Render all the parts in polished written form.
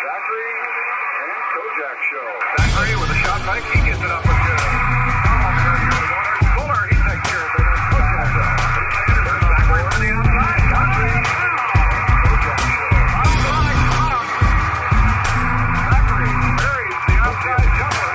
Zachary and Kojak Show. Zachary with a shot fake. He gets it up with good. Fuller, he takes care of it. Kojak Show. Zachary to the outside. Zachary. Kojak Show. Zachary buries the outside jumper.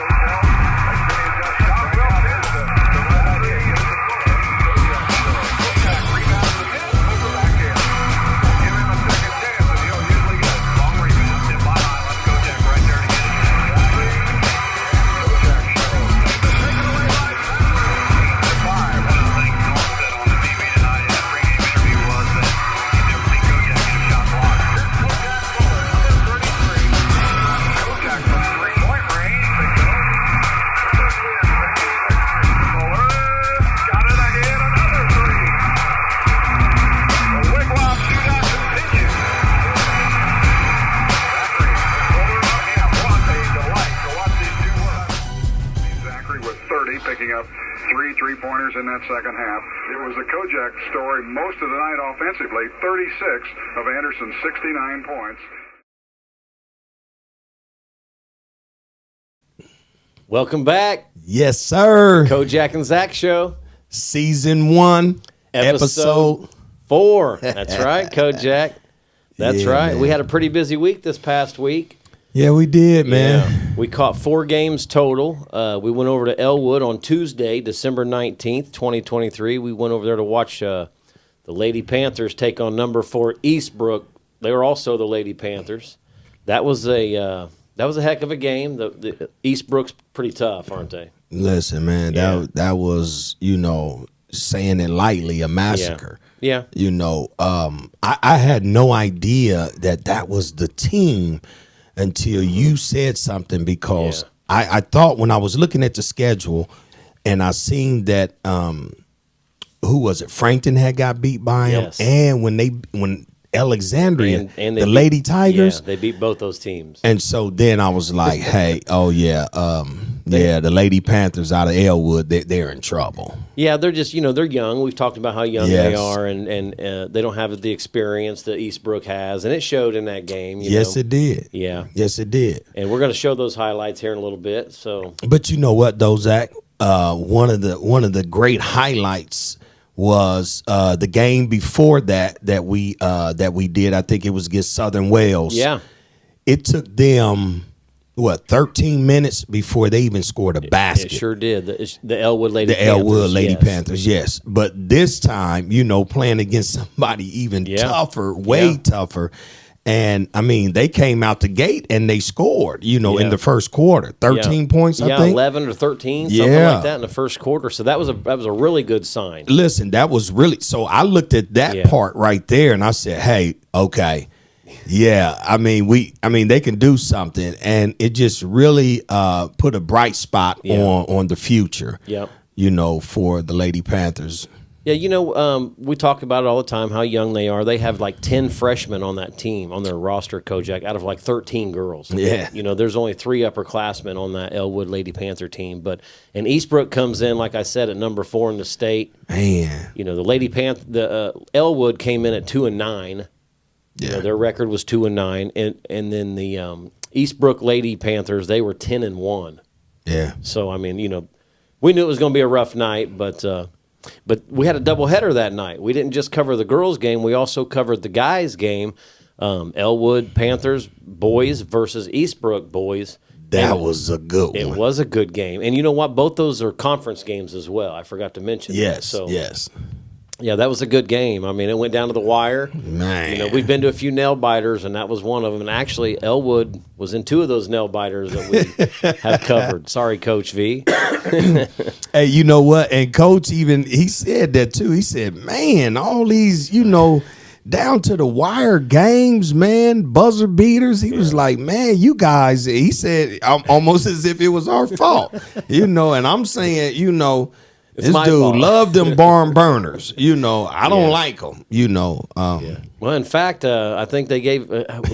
Picking up three-pointers in that second half. It was the Kojak story most of the night offensively, 36 of Anderson's 69 points. Welcome back. Yes, sir. Kojak and Zach Show. Season 1, episode 4. That's right, Kojak. That's right. Man. We had a pretty busy week this past week. Yeah, we did, man. Yeah. We caught 4 games total. We went over to Elwood on Tuesday, December 19th, 2023. We went over there to watch the Lady Panthers take on number 4 Eastbrook. They were also the Lady Panthers. That was a heck of a game. The Eastbrook's pretty tough, aren't they? Listen, man, that was, saying it lightly, a massacre. Yeah. I had no idea that was the team until you said something, because I thought when I was looking at the schedule and I seen that who was it? Frankton had got beat by him, and when Alexandria and the Lady Tigers, they beat both those teams. And so then I was like, hey, the Lady Panthers out of Elwood, they're in trouble. Yeah, they're just, they're young. We've talked about how young they are, and they don't have the experience that Eastbrook has, and it showed in that game. Yes, it did. Yeah. Yes, it did. And we're going to show those highlights here in a little bit. So, but you know what, though, Zach? One of the great highlights was the game before that we did. I think it was against Southern Wales. Yeah. It took them 13 minutes before they even scored a basket. It sure did. The Elwood Lady Panthers. The Elwood Lady Panthers, yes. But this time, playing against somebody even tougher, way tougher. And, they came out the gate and they scored, in the first quarter. 13 points, I think. 11 or 13, something like that in the first quarter. So that was a really good sign. Listen, that was really – so I looked at that part right there and I said, hey, okay. Yeah, they can do something, and it just really put a bright spot on the future. Yep. For the Lady Panthers. Yeah, we talk about it all the time how young they are. They have like 10 freshmen on that team, on their roster, Kojak, out of like 13 girls. Yeah. There's only 3 upperclassmen on that Elwood Lady Panther team, and Eastbrook comes in, like I said, at number 4 in the state. Man, the Lady Panther, the Elwood came in at 2-9. Yeah, their record was 2-9, and then the Eastbrook Lady Panthers, they were 10-1. Yeah. So we knew it was going to be a rough night, but we had a doubleheader that night. We didn't just cover the girls' game; we also covered the guys' game. Elwood Panthers boys versus Eastbrook boys. That was a good one. It was a good game, and you know what? Both those are conference games as well. I forgot to mention. Yes. That. So, yes. Yeah, that was a good game. It went down to the wire. Man. We've been to a few nail biters, and that was one of them. And actually, Elwood was in 2 of those nail biters that we have covered. Sorry, Coach V. Hey, you know what? And Coach he said that too. He said, man, all these, down to the wire games, man, buzzer beaters. He was like, man, you guys, he said, almost as if it was our fault, and I'm saying, this dude loved them barn burners. I don't like them. Well, in fact, I think they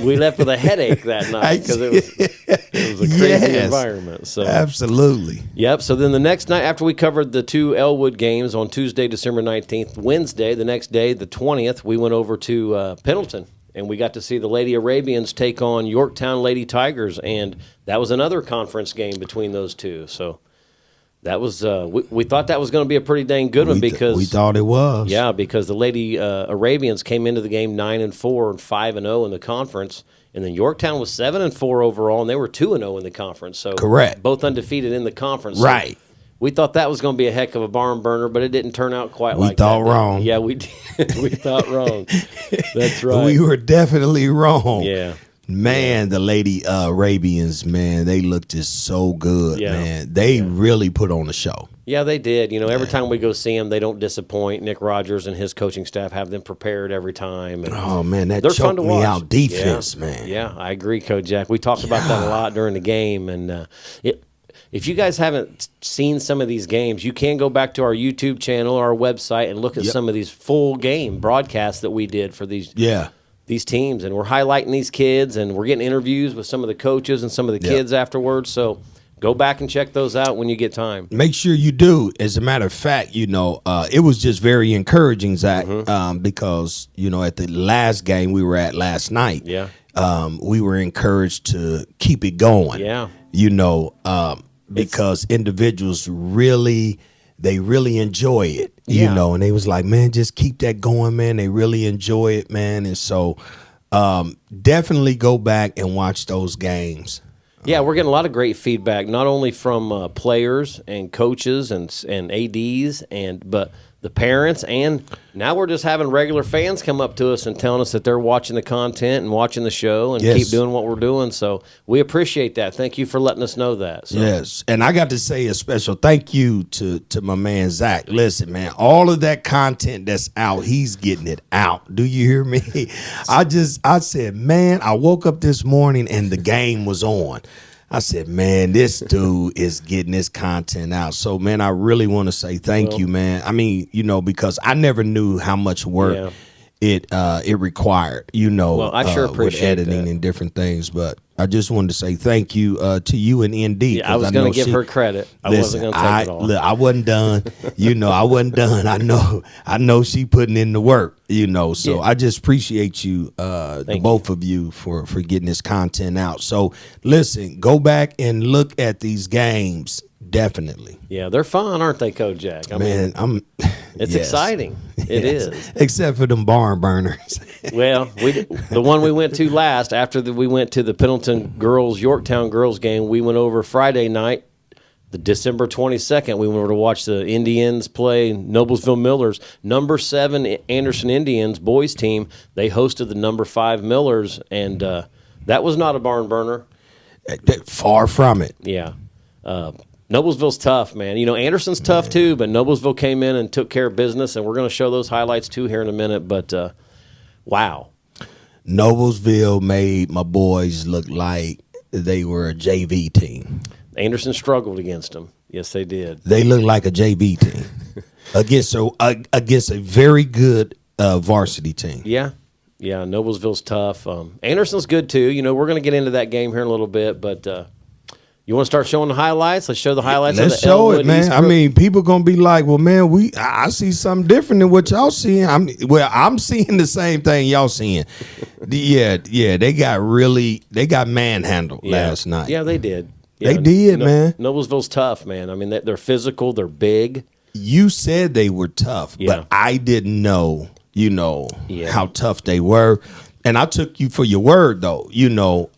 we left with a headache that night because it was a crazy environment. So absolutely. Yep. So then the next night, after we covered the 2 Elwood games on Tuesday, December 19th, Wednesday, the next day, the 20th, we went over to Pendleton and we got to see the Lady Arabians take on Yorktown Lady Tigers, and that was another conference game between those two. So that was we thought that was going to be a pretty dang good one because we thought it was. Yeah, because the Lady Arabians came into the game 9-4 and 5-0 in the conference, and then Yorktown was 7-4 overall, and they were 2-0 in the conference. So correct, both undefeated in the conference. Right. So we thought that was going to be a heck of a barn burner, but it didn't turn out quite like that. We thought wrong. Yeah, we did. We thought wrong. That's right. We were definitely wrong. Yeah. Man, the Lady Arabians, man, they looked just so good, man. They really put on a show. Yeah, they did. You know, every time we go see them, they don't disappoint. Nick Rogers and his coaching staff have them prepared every time. And oh, man, that they're fun to choked me watch. out defense, man. Yeah, I agree, Kojak. We talked about that a lot during the game, and if you guys haven't seen some of these games, you can go back to our YouTube channel or our website and look at some of these full game broadcasts that we did for these teams. And we're highlighting these kids, and we're getting interviews with some of the coaches and some of the kids afterwards. So go back and check those out when you get time. Make sure you do. As a matter of fact, you know, it was just very encouraging, Zach, because, you know, at the last game we were at last night, we were encouraged to keep it going. Yeah. You know, because individuals really enjoy it, you know, and they was like, man, just keep that going, man. They really enjoy it, man. And so definitely go back and watch those games. Yeah, we're getting a lot of great feedback, not only from players and coaches and ADs, but the parents, and now we're just having regular fans come up to us and telling us that they're watching the content and watching the show and keep doing what we're doing. So we appreciate that. Thank you for letting us know that. So. Yes, and I got to say a special thank you to my man Zach. Listen, man, all of that content that's out, he's getting it out. Do you hear me? I said, man, I woke up this morning and the game was on. I said, man, this dude is getting this content out. So, man, I really want to say thank you, man. I mean, you know, because I never knew how much work it required, you know, well, I sure appreciate with editing and different things. But I just wanted to say thank you to you and ND. Yeah, I was going to give her credit. I wasn't going to take it all. Look, I wasn't done. You know, I wasn't done. I know she putting in the work, you know. So I just appreciate you, both of you, for getting this content out. So listen, go back and look at these games. Definitely. Yeah, they're fun, aren't they, Kojak? It's exciting. It is. Except for them barn burners. Well, the one we went to last, after we went to the Pendleton Yorktown girls game, we went over Friday night, the December 22nd. We went over to watch the Indians play Noblesville Millers. Number 7 Anderson Indians boys team, they hosted the number 5 Millers, and that was not a barn burner. Far from it. Yeah. Noblesville's tough, man. You know, Anderson's tough too, but Noblesville came in and took care of business, and we're going to show those highlights too here in a minute. But, wow. Noblesville made my boys look like they were a JV team. Anderson struggled against them. Yes, they did. They looked like a JV team against a very good varsity team. Yeah. Yeah, Noblesville's tough. Anderson's good too. You know, we're going to get into that game here in a little bit, but you want to start showing the highlights? Let's show the highlights. Let's show it, man. Eastbrook. I mean, people gonna be like, "Well, man, I see something different than what y'all seeing." I'm seeing the same thing y'all seeing. Yeah, they got manhandled last night. Yeah, they did. They did, man. Noblesville's tough, man. I mean, they're physical. They're big. You said they were tough, but I didn't know, you know, how tough they were, and I took you for your word, though, you know.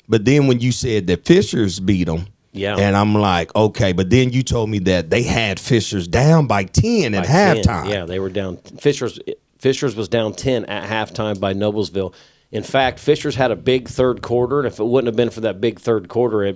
But then when you said that Fishers beat them, and I'm like, okay. But then you told me that they had Fishers down by 10 at halftime. Yeah, they were down. Fishers was down 10 at halftime by Noblesville. In fact, Fishers had a big third quarter, and if it wouldn't have been for that big third quarter,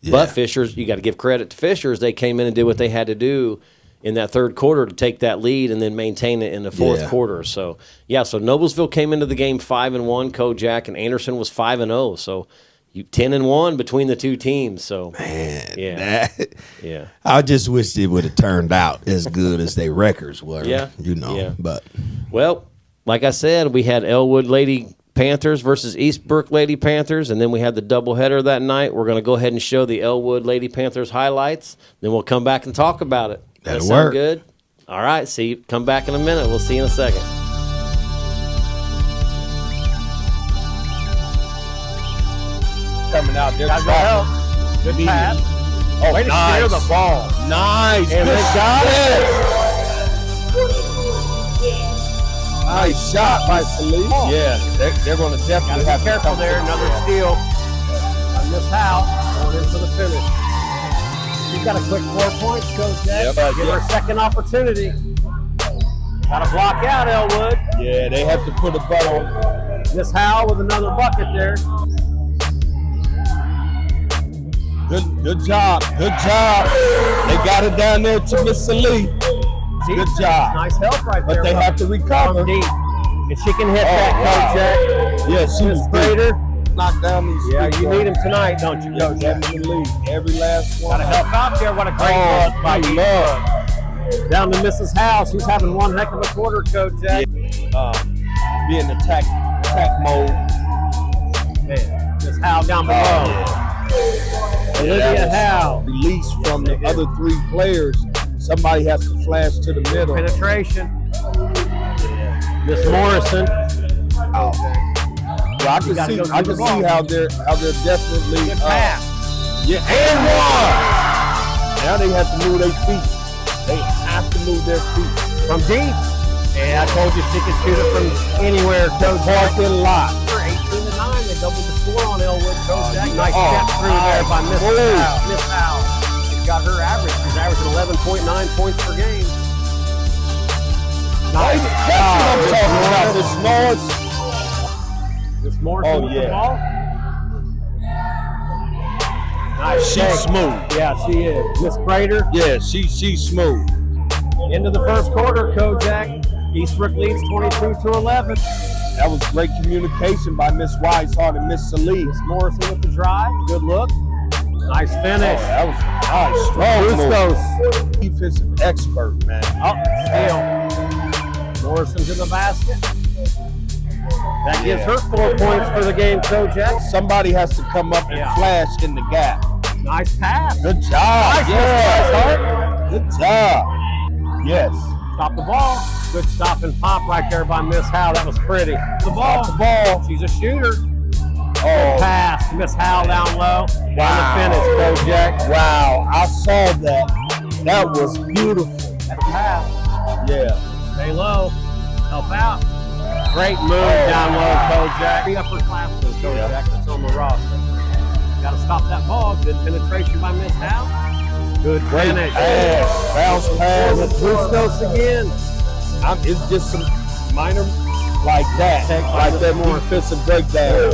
but Fishers, you got to give credit to Fishers. They came in and did what they had to do in that third quarter to take that lead and then maintain it in the fourth quarter. So, so Noblesville came into the game 5-1, Kojak, and Anderson was 5-0. So, 10-1 between the two teams. So, man, I just wish it would have turned out as good as their records were. You know, but well, like I said, we had Elwood Lady Panthers versus Eastbrook Lady Panthers, and then we had the doubleheader that night. We're going to go ahead and show the Elwood Lady Panthers highlights. Then we'll come back and talk about it. That'll sound work. Good? All right, come back in a minute. We'll see you in a second. coming out. They're Got trapping. Good pass. Oh, Way to nice. steer the ball. Nice. And they got it. Nice shot by Salee. Yeah, they're going to definitely Gotta have be to careful come there. to Another the steal. Miss Howe going in for the finish. She's got a quick 4 points, Coach Jack. Yep, Give her a second opportunity. Got to block out Elwood. Yeah, they have to put a butt on. Miss Howe with another bucket there. Good job. Good job. They got it down there to Miss Salee. Good job. Nice help right there. But they have to recover. Deep. If she can hit that, Coach Jack. Yeah, she was Prater. Knock down these. Yeah, you need him tonight, don't you, Coach Jack? Definitely. Every last one. Got to help out there. What a great look by Eastbrook. Down to Mrs. Howe. She's having one heck of a quarter, Coach Jack. Be in attack mode. Man, Miss Howe down below. Olivia Howe. Release from the other three players. Somebody has to flash to the middle. Penetration. Miss Morrison. Well, I can see how they're definitely Good pass. Yeah, and one. Now they have to move their feet. They have to move their feet From deep. Yeah, I told you she could shoot it from anywhere, Coach Jack. parking lot. 18-9, they doubled the score on Elwood, Coach Jack. Nice step through there by Miss Howe. Miss Howe. She's got her average. She's averaging 11.9 points per game. Nice. That's what I'm talking about. This Norris. Miss Morrison with the ball. Nice. She's shake. smooth. Yeah, she is. Miss Prater. Yeah, she's smooth. Into the first quarter, Kojak. Eastbrook leads 22-11. That was great communication by Miss Weishart and Miss Salee. Miss Morrison with the drive. Good look. Nice finish. That was nice. Strong Bustos. move. Defensive expert, man. Steal. Morrison to the basket. That gives her 4 points for the game, Kojak. Somebody has to come up and flash in the gap. Nice pass. Good job. Nice, yeah. Good job. Yes. Stop the ball. Good stop and pop right there by Miss Howe. That was pretty. The ball. Stop the ball. She's a shooter. Oh. Pass. Miss Howe down low. Wow. On the finish, Kojak. Wow. I saw that. That was beautiful. That's a pass. Yeah. Stay low. Help out. Great move down low, Kojak. The upperclassmen, Kojak, that's on the roster. Got to stop that ball. Good penetration by Miss Howe. Good finish. Bounce pass. Let's Bustos again. It's just some minor like that. Like that defensive breakdown.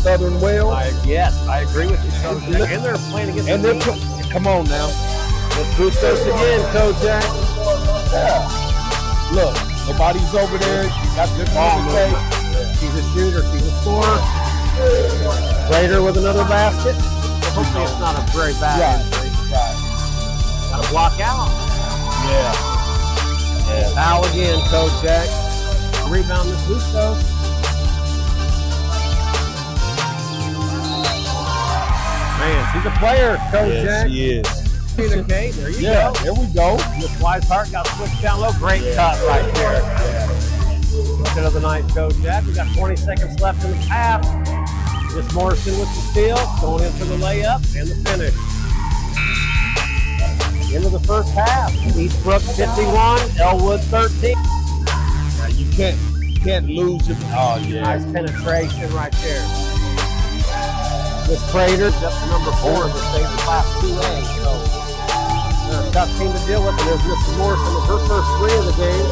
Southern Wales. Yes, I agree with you, Kojak. And they're playing against And they're come on now. Let's Bustos again, Kojak. Yeah. Look, nobody's over there. You got good ball movement. She's a shooter. She's a scorer. Prater with another basket. Well, hopefully it's not a very bad injury. Right. Got to block out. Yeah. Foul again, Kojak. Rebound this Bustos. Man, she's a player, Kojak. Yes, she is. Communicate. There you go. There we go. Miss Weishart got switched down low. Great cut right there. Look of the night, Kojak. We got 20 seconds left in the half. Miss Morrison with the steal, going in for the layup and the finish. Into the first half. Eastbrook 51, Elwood 13. Now you can't lose it. Oh yeah. Nice penetration right there. Miss Prater, up to number 4 in the state of Class 2A. So they're a tough team to deal with. And there's Miss Morrison with her first 3 of the game.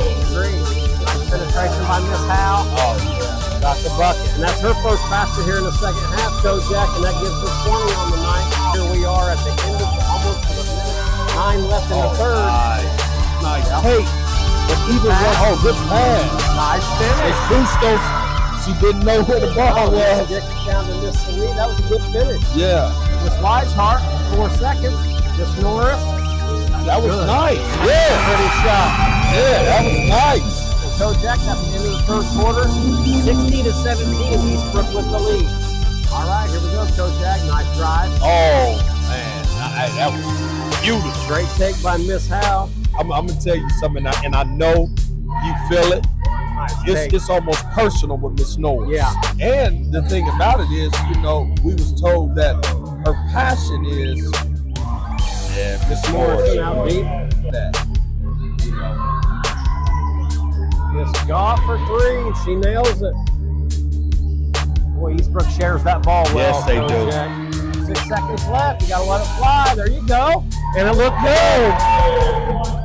Nice penetration by Miss Howe. Oh yeah. Got the bucket. And that's her first basket here in the second half, Kojak, and that gives her 20 on the night. Here we are at the end of almost a minute. 9 left in the third. Nice take. But either one, good pass. Nice finish. It's Bustos. She didn't know where the ball was. Dick down to Miss Salee. That was a good finish. Yeah. Miss Weishart, 4 seconds. Miss Norris. That was nice. Yeah. Pretty shot. Yeah, that was nice. Kojak at the end of the third quarter, 60-17, Eastbrook with the lead. All right, here we go, Kojak. Nice drive. Oh, man. That was beautiful. Great take by Miss Howe. I'm going to tell you something, and I know you feel it. Nice nice. It's almost personal with Miss Norris. Yeah. And the thing about it is, we was told that her passion is Miss Norris out deep. that. Miss Goff for 3. She nails it. Boy, Eastbrook shares that ball well. Yes, they do. Jack. 6 seconds left. You got to let it fly. There you go. And it looked good.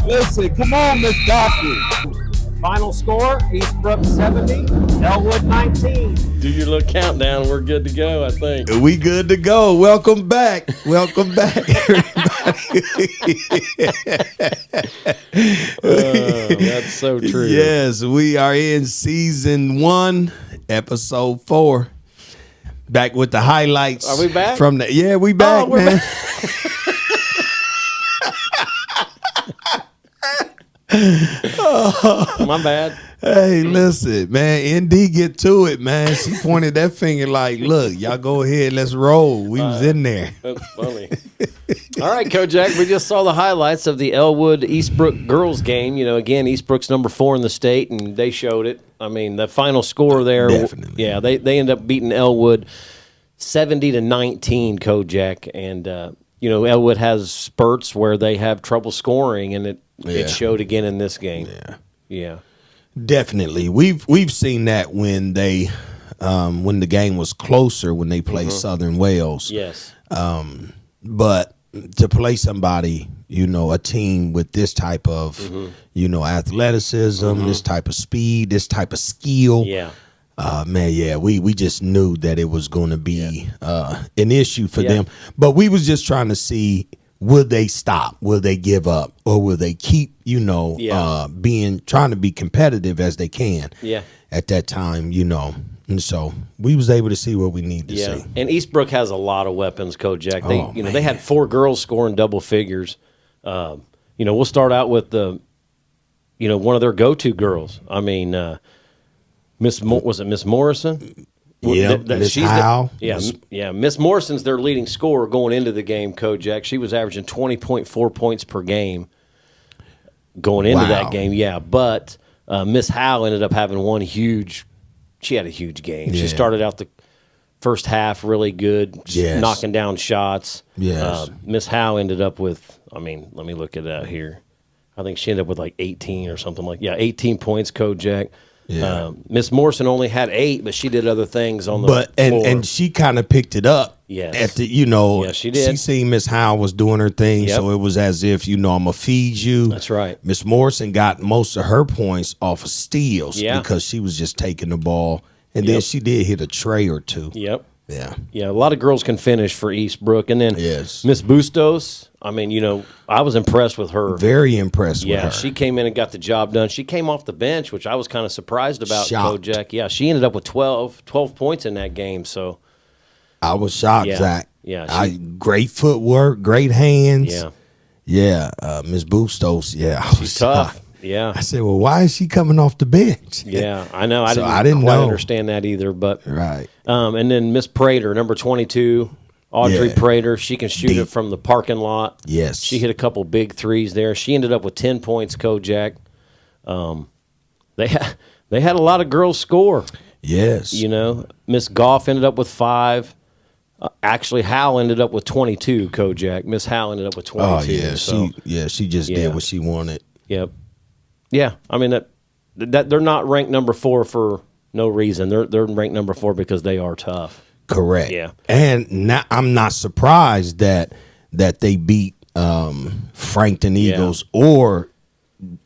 Listen, come on, Miss Goffrey. Final score, Eastbrook 70, Elwood 19. Do your little countdown. We're good to go, I think. We good to go. Welcome back. Welcome back, everybody. That's so true. Yes, we are in season 1, episode 4. Back with the highlights. Are we back? Yeah, we back, we're man. My bad. Hey, listen, man. ND get to it, man. She pointed that finger like, look, y'all go ahead, let's roll. We was in there. That's funny. All right, Kojak, we just saw the highlights of the Elwood Eastbrook girls game. Again, Eastbrook's number 4 in the state, and they showed it. I mean, the final score there. Definitely. Yeah, they ended up beating Elwood 70-19, Kojak. And, Elwood has spurts where they have trouble scoring, and it showed again in this game. Yeah. Definitely. We've seen that when they when the game was closer when they played Southern Wales. Yes. But to play somebody, a team with this type of, athleticism, this type of speed, this type of skill. Yeah. We just knew that it was going to be an issue for them. But we was just trying to see, will they stop? Will they give up? Or will they keep, trying to be competitive as they can at that time, And so we was able to see what we need to see. And Eastbrook has a lot of weapons, Kojak. They had 4 girls scoring double figures. We'll start out with one of their go-to girls. I mean, was it Miss Morrison? Yeah, Miss Howe. Miss Morrison's their leading scorer going into the game, Kojak. She was averaging 20.4 points per game going into that game. Yeah, but Miss Howe ended up having she had a huge game. Yeah. She started out the first half really good, knocking down shots. Yes. Miss Howe ended up with, let me look it out here. I think she ended up with like 18 or something 18 points, Kojak. Yeah. Miss Morrison only had 8, but she did other things on the floor. And she kind of picked it up. Yes. At the, yes, she did. She seen Miss Howe was doing her thing, so it was as if, I'm going to feed you. That's right. Miss Morrison got most of her points off of steals because she was just taking the ball. And then she did hit a tray or 2. Yep. Yeah. Yeah, a lot of girls can finish for Eastbrook. And then Miss Bustos, I was impressed with her. Very impressed with her. Yeah, she came in and got the job done. She came off the bench, which I was kind of surprised about, Kojak. Yeah, she ended up with 12 points in that game. So I was shocked, Zach. Yeah. Great footwork, great hands. Yeah. Yeah, Miss Bustos, she's tough. Yeah. I said, well, why is she coming off the bench? Yeah, I know. I I didn't quite know. understand that either. But right. And then Miss Prater, number 22, Audrey Prater, she can shoot it from the parking lot. Yes. She hit a couple big threes there. She ended up with 10 points, Kojak. They had a lot of girls score. Yes. Miss Goff ended up with 5. Actually, Hal ended up with 22, Kojak. Miss Hal ended up with 22. Oh, yeah. So, she just did what she wanted. Yep. Yeah, I mean that they're not ranked number 4 for no reason. They're ranked number 4 because they are tough. Correct. Yeah. And I'm not surprised that they beat Frankton Eagles or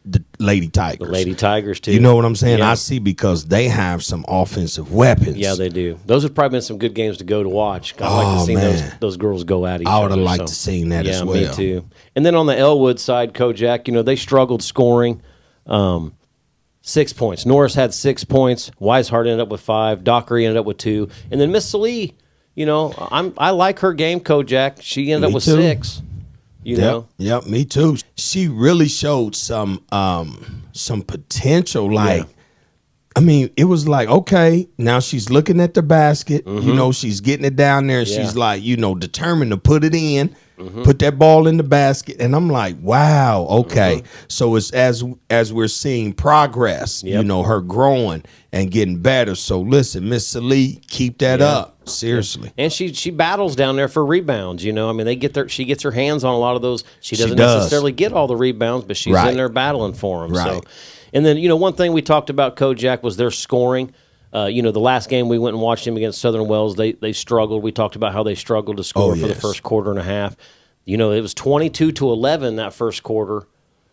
the Lady Tigers. The Lady Tigers too. You know what I'm saying? Yeah. I see because they have some offensive weapons. Yeah, they do. Those have probably been some good games to go to watch. I'd like to see those girls go at each other. I would have liked to see that as well. Yeah, me too. And then on the Elwood side, Kojak, they struggled scoring. 6 points. Norris had 6 points. Weishart ended up with 5. Dockery ended up with 2. And then Miss Salee, I like her game, Kojak. She ended up with 6. Yep, me too. She really showed some potential. It was like, okay, now she's looking at the basket. She's getting it down there. And she's like, determined to put it in. put that ball in the basket, and I'm like, wow, okay. So it's as we're seeing progress, you know, her growing and getting better. So listen, Miss Salee, keep that up. Seriously. And she battles down there for rebounds, you know. I mean, she gets her hands on a lot of those. She doesn't necessarily get all the rebounds, but she's in there battling for them. Right. So, and then, you know, one thing we talked about Kojak was their scoring. You know, the last game we went and watched them against Southern Wells, they struggled. We talked about how they struggled to score for the first quarter and a half. You know, it was 22-11 that first quarter.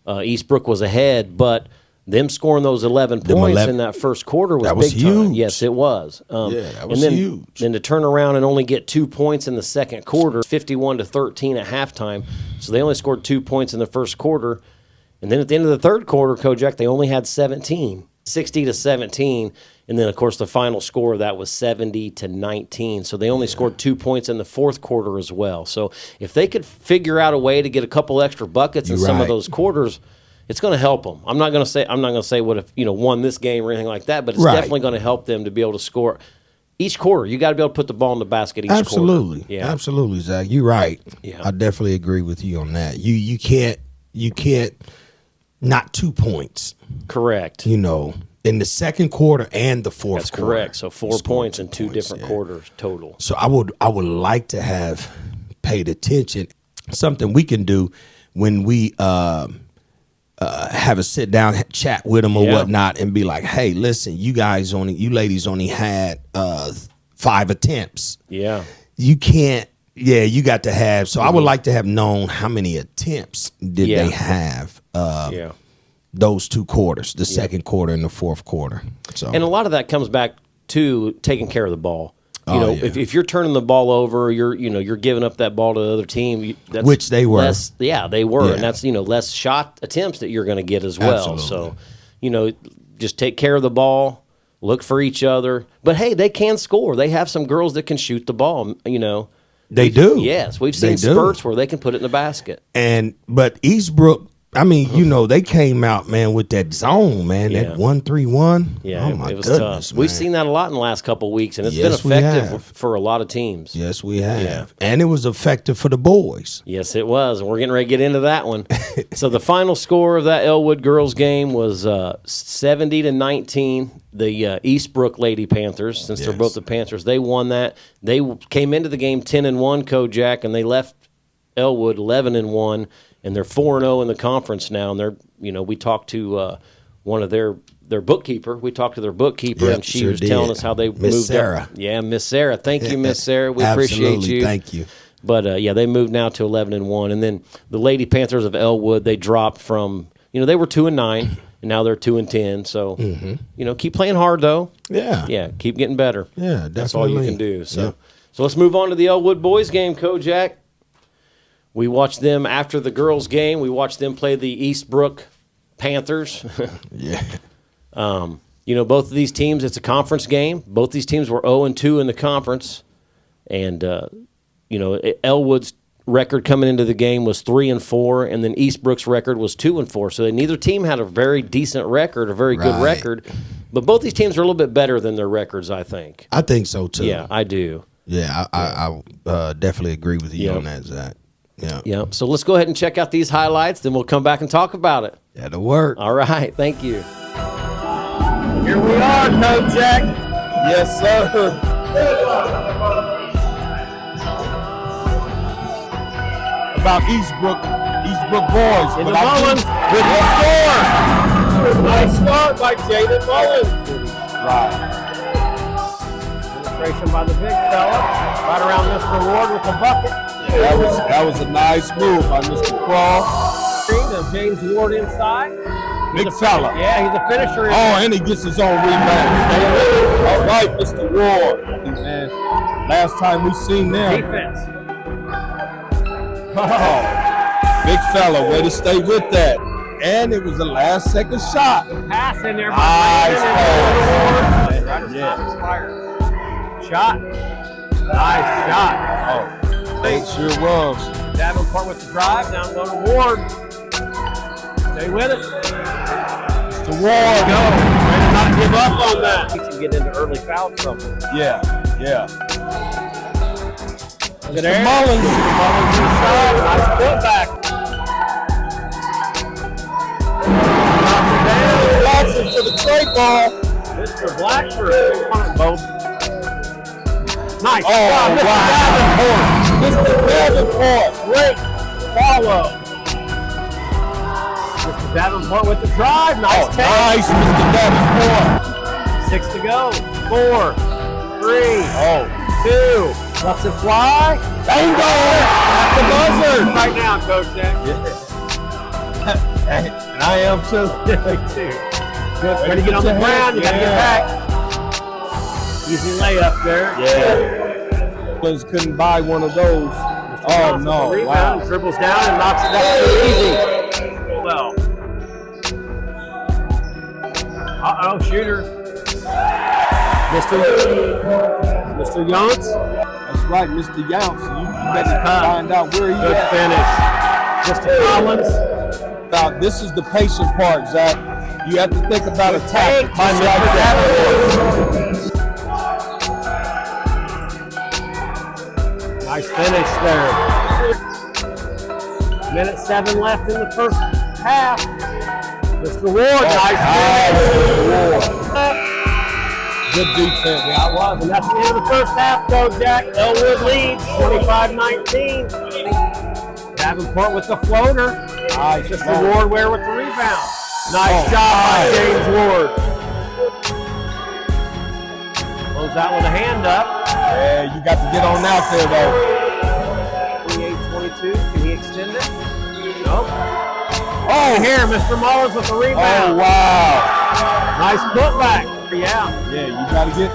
Eastbrook was ahead, but them scoring those 11 points in that first quarter was big time. Huge. Yes, it was. That was huge. Then to turn around and only get 2 points in the second quarter, 51-13 at halftime. So they only scored 2 points in the first quarter. And then at the end of the third quarter, Kojak, they only had 17, 60-17. And then, of course, the final score of that was 70-19. So they only scored 2 points in the fourth quarter as well. So if they could figure out a way to get a couple extra buckets in some of those quarters, it's going to help them. I'm not going to say what if, you know, won this game or anything like that, but it's definitely going to help them to be able to score each quarter. You got to be able to put the ball in the basket each quarter. Absolutely, absolutely, Zach. You're right. Yeah. I definitely agree with you on that. You can't not 2 points. Correct. You know, in the second quarter and the fourth quarter. That's correct. So 4 points in two different quarters total. So I would like to have paid attention. Something we can do when we have a sit down chat with them or whatnot, and be like, hey, listen, you ladies only had 5 attempts. Yeah. You can't. Yeah, you got to have. So I would like to have known how many attempts did they have. Those 2 quarters, the second quarter and the fourth quarter. So, and a lot of that comes back to taking care of the ball. You know, if you're turning the ball over, you're giving up that ball to the other team. That's which they were. They were, and that's less shot attempts that you're going to get as well. Absolutely. So, just take care of the ball, look for each other. But hey, they can score. They have some girls that can shoot the ball. They do. Yes, we've seen spurts where they can put it in the basket. But Eastbrook, I mean, they came out, man, with that zone, man, that 1-3-1. Yeah, oh my it was goodness, tough. man. We've seen that a lot in the last couple of weeks, and it's been effective for a lot of teams. Yes, we have. Yeah. And it was effective for the boys. Yes, it was, and we're getting ready to get into that one. So the final score of that Elwood girls game was 70-19. The Eastbrook Lady Panthers, since they're both the Panthers, they won that. They came into the game 10-1, Kojak, and they left Elwood 11-1. And they're 4-0 in the conference now. And they're, we talked to one of their bookkeeper. We talked to their bookkeeper, and she was telling us how they moved Sarah. up. Yeah, Miss Sarah. Thank you, Miss Sarah. We appreciate you. Thank you. But they moved now to 11-1. And then the Lady Panthers of Elwood, they dropped from, they were 2-9, and now they're 2-10. So, keep playing hard though. Yeah. Yeah, keep getting better. Yeah, definitely. That's all you can do. So, so let's move on to the Elwood boys game, Kojak. We watched them after the girls' game. We watched them play the Eastbrook Panthers. Both of these teams, it's a conference game. Both these teams were 0-2 in the conference. And, Elwood's record coming into the game was 3-4, and then Eastbrook's record was 2-4. So neither team had a very decent record, a very good record. But both these teams are a little bit better than their records, I think. I think so, too. Yeah, I do. Yeah, I definitely agree with you on that, Zach. Yeah. So let's go ahead and check out these highlights, then we'll come back and talk about it. That'll work. All right. Thank you. Here we are, Kojak. Yes, sir. About Eastbrook boys. In the Mullins with the score. Nice start by Jaden Mullins. Right. Penetration by the big fella. Right around Mr. Ward with the bucket. That was a nice move by Mr. Crawl. Of James Ward inside. Big fella. Yeah, he's a finisher. And he gets his own rebound. All right, Mr. Ward. Man, last time we seen them. Defense. Oh, big fella, way to stay with that. And it was the last second shot. Pass in there by Nice pass. Shot. Nice shot. Oh, it sure was. Davenport with the drive, down low to Ward. Stay with it. To Ward. Go. Way to not give up on that. He can get into early foul trouble. Yeah. A Mr. Mullins inside. Nice putback. Blackford for the straight ball. Mr. Blackford on it both. Nice. Oh, wow. Mr. Davenport. Great follow. Mr. Davenport with the drive. Nice take. Nice, Mr. Davenport. 6 to go. 4, 3, 2. Lets it fly. Bingo! At the buzzer. Right now, Coach Jack. And I am too. Me too. Good. Ready to get on the ground. You got to get back. Easy layup there. Yeah. Couldn't buy one of those. Oh, no. Rebound, Wow. dribbles down and knocks it down too easy. Well. Uh-oh, shooter. Mr. Yance. That's right, Mr. Younce. You better find out where he Good at. finish. Mr. Collins. Now, this is the patient part, Zach. You have to think about a tactic By just Mr. like that. Nice finish there. Minute 7 left in the first half. Mr. Ward, nice finish. Good defense. Yeah, it was. And that's the end of the first half, Kojak. Elwood leads 25-19. Davenport with the floater. Nice. Mr. Ward Ware with the rebound. Nice job by James Ward. Close out with a hand up. Yeah, you got to get on out there, though. 28-22. Can he extend it? Nope. Oh, here, Mr. Mullins with the rebound. Oh, wow. Nice putback. Yeah. Yeah, you got to get,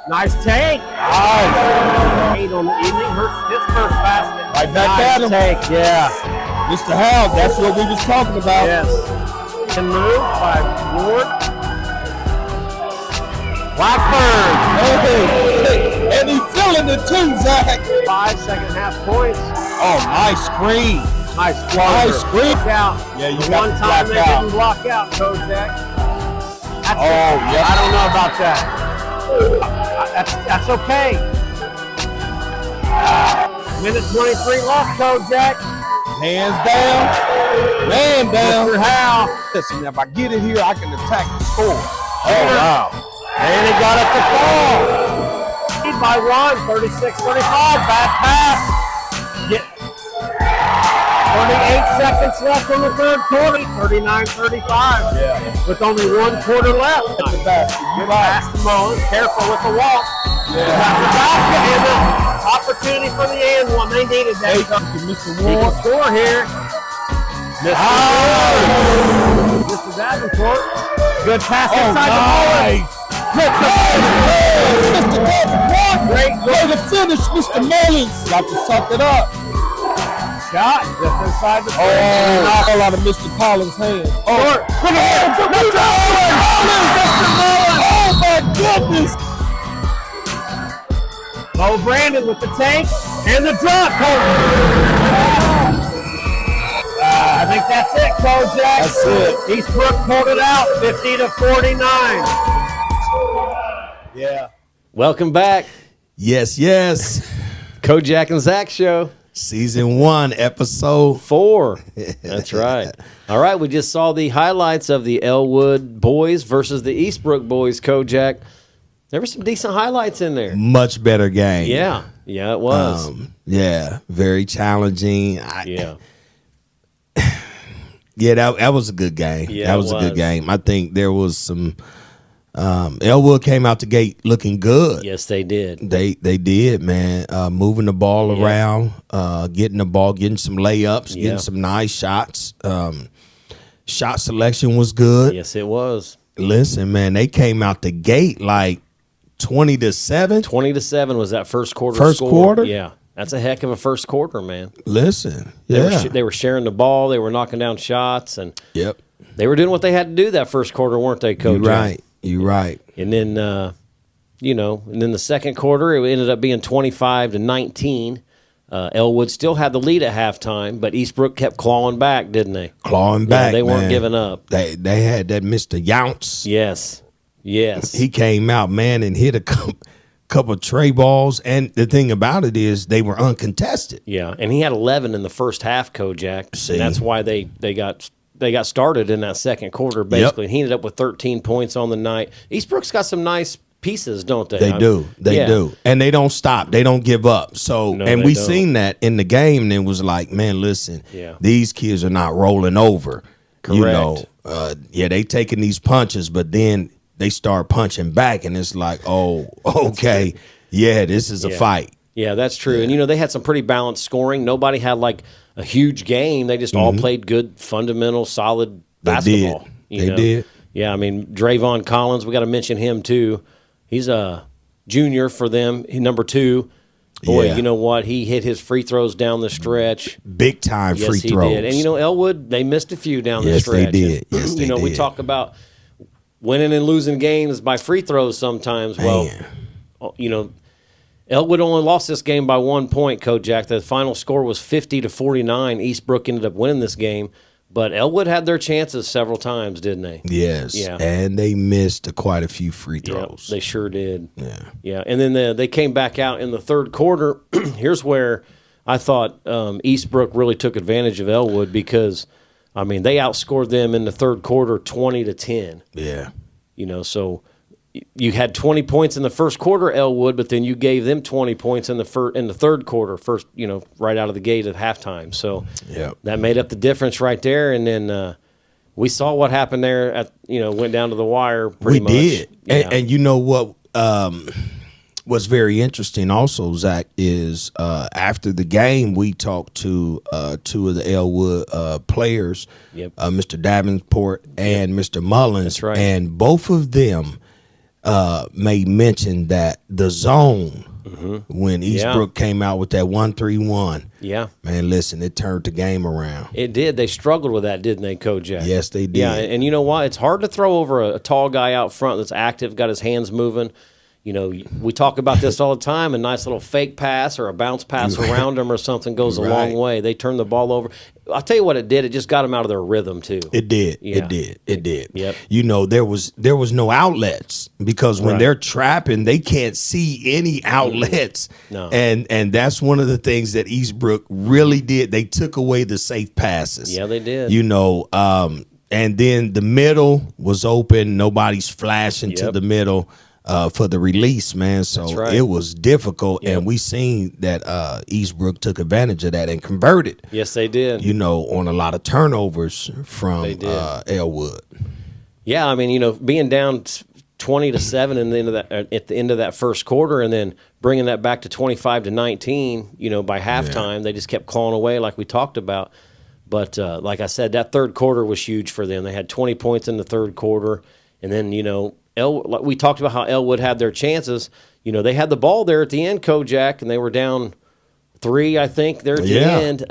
Nice take. Nice. 8 on the evening. His first basket. Right back nice at him. Take. Yeah. Mr. Howe, that's what we was talking about. Yes. Can move by Ward. Blackburn. Hey, and he's feeling it too, Zach. 5 second half points. Oh, nice screen. Nice floater. Nice screen. Block out. Yeah, you The got one to time block they out. didn't block out, Kojak. Oh, yeah. I don't know about that. That's okay. Minute 23 left, Kojak. Hands down. Man down. Mr. Howe. Listen, if I get it here, I can attack the score. Oh, wow. And he got it to fall. Lead by 1, 36-35. Bad pass. 38 seconds left in the third quarter. 39-35. Yeah. With only 1 quarter left. At the basket. Good pass to Mullins. Careful with the walk. Yeah. Got the basket and the opportunity for the and one. They needed that. Hey, to Mr. He can Ward. score here. Mr. Davenport. Good pass inside the Mullins. Mr. Davenport. Great Way to finish, Mr. Mullins. Got to suck it up. Shot just inside the All out of Mr. Collins' hands. Short. Oh, my goodness. Bo Brandon with the tank and the drop. I think that's it, Kojak. That's it. Eastbrook pulled it out, 50-49. Yeah. Welcome back, Yes, yes. Kojak and Zach Show. Season 1, episode 4. That's right. All right, we just saw the highlights of the Elwood boys versus the Eastbrook boys, Kojak. There were some decent highlights in there. much better game. Yeah, it was. Yeah, very challenging. Yeah, that was a good game. Yeah, that was it a good was. game. I think there was some. Elwood came out the gate looking good. yes, they did. They did, man. Moving the ball around, getting the ball, getting some layups, Yeah. getting some nice shots. Shot selection was good. Yes, it was. Listen, man, they came out the gate like 20-7. 20-7 was that first quarter. First score. quarter? Yeah, that's a heck of a first quarter, man. Listen, They yeah, were, they were sharing the ball. They were knocking down shots, and yep. they were doing what they had to do that first quarter, weren't they, Coach? You're right. And then, and then the second quarter, it ended up being 25-19. Elwood still had the lead at halftime, but Eastbrook kept clawing back, didn't they? Clawing back. They weren't man. giving up. They had that Mr. Younce. Yes. He came out, man, and hit a couple of tray balls, and the thing about it is they were uncontested. Yeah, and he had 11 in the first half, Kojak. And that's why they got started in that second quarter, basically. Yep. He ended up with 13 points on the night. Eastbrook's got some nice pieces, don't they? They do. They do. And they don't stop. They don't give up. So, and we seen that in the game, and it was like, man, listen, these kids are not rolling over. Correct. You know, they taking these punches, but then they start punching back, and it's like, oh, okay, this is a fight. Yeah, that's true. And, they had some pretty balanced scoring. Nobody had, like, a huge game. They just all played good, fundamental, solid basketball. They did. Yeah, I mean, Drayvon Collins, we got to mention him, too. He's a junior for them, number 2. Boy, you know what? He hit his free throws down the stretch. Big time free throws. Yes, he did. And, Elwood, they missed a few down the stretch. Yes, they did. We talk about winning and losing games by free throws sometimes. Man. Well, Elwood only lost this game by 1 point, Kojak. The final score was 50-49. Eastbrook ended up winning this game. But Elwood had their chances several times, didn't they? Yes. Yeah. And they missed quite a few free throws. Yeah, they sure did. Yeah. Yeah. And then they came back out in the third quarter. Here's where I thought Eastbrook really took advantage of Elwood because, I mean, they outscored them in the third quarter 20-10. Yeah. So you had 20 points in the first quarter, Elwood, but then you gave them 20 points in the third quarter, first, right out of the gate at halftime. So that made up the difference right there. And then we saw what happened there. Went down to the wire pretty much. We did. Yeah. And you know what was very interesting also, Zach, is after the game we talked to 2 of the Elwood players, Mr. Davenport and Mr. Mullins. That's right. And both of them made mention that the zone when Eastbrook came out with that 1-3-1. Yeah. Man, listen, it turned the game around. It did. They struggled with that, didn't they, Kojak? Yes, they did. Yeah, and you know what? It's hard to throw over a tall guy out front that's active, got his hands moving. We talk about this all the time. A nice little fake pass or a bounce pass around them or something goes a long way. They turn the ball over. I'll tell you what it did. It just got them out of their rhythm too. It did. Yeah. It did. Yep. There was no outlets because when they're trapping, they can't see any outlets. No. And that's one of the things that Eastbrook really did. They took away the safe passes. Yeah, they did. And then the middle was open. Nobody's flashing to the middle. For the release, man. So it was difficult, and we seen that Eastbrook took advantage of that and converted. Yes, they did. On a lot of turnovers from Elwood. Yeah, I mean, being down 20-7 at the end of that first quarter, and then bringing that back to 25-19. By halftime, they just kept clawing away, like we talked about. But like I said, that third quarter was huge for them. They had 20 points in the third quarter, and then we talked about how Elwood had their chances. They had the ball there at the end, Kojak, and they were down 3, I think, there at the end.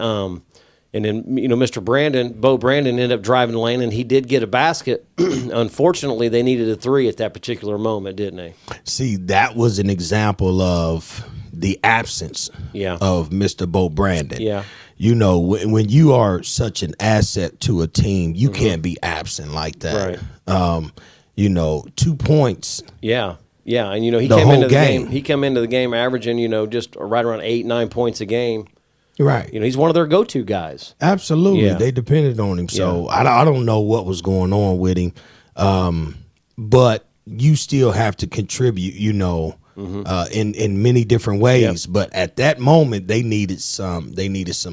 And then, Mr. Bo Brandon ended up driving the lane, and he did get a basket. Unfortunately, they needed a 3 at that particular moment, didn't they? See, that was an example of the absence of Mr. Bo Brandon. Yeah. When you are such an asset to a team, you can't be absent like that. Right. 2 points. Yeah. And he came into the game. He came into the game averaging, just right around 8-9 points a game. Right. He's one of their go-to guys. Absolutely. Yeah. They depended on him. So I don't know what was going on with him. But you still have to contribute, in many different ways. Yep. But at that moment, they needed some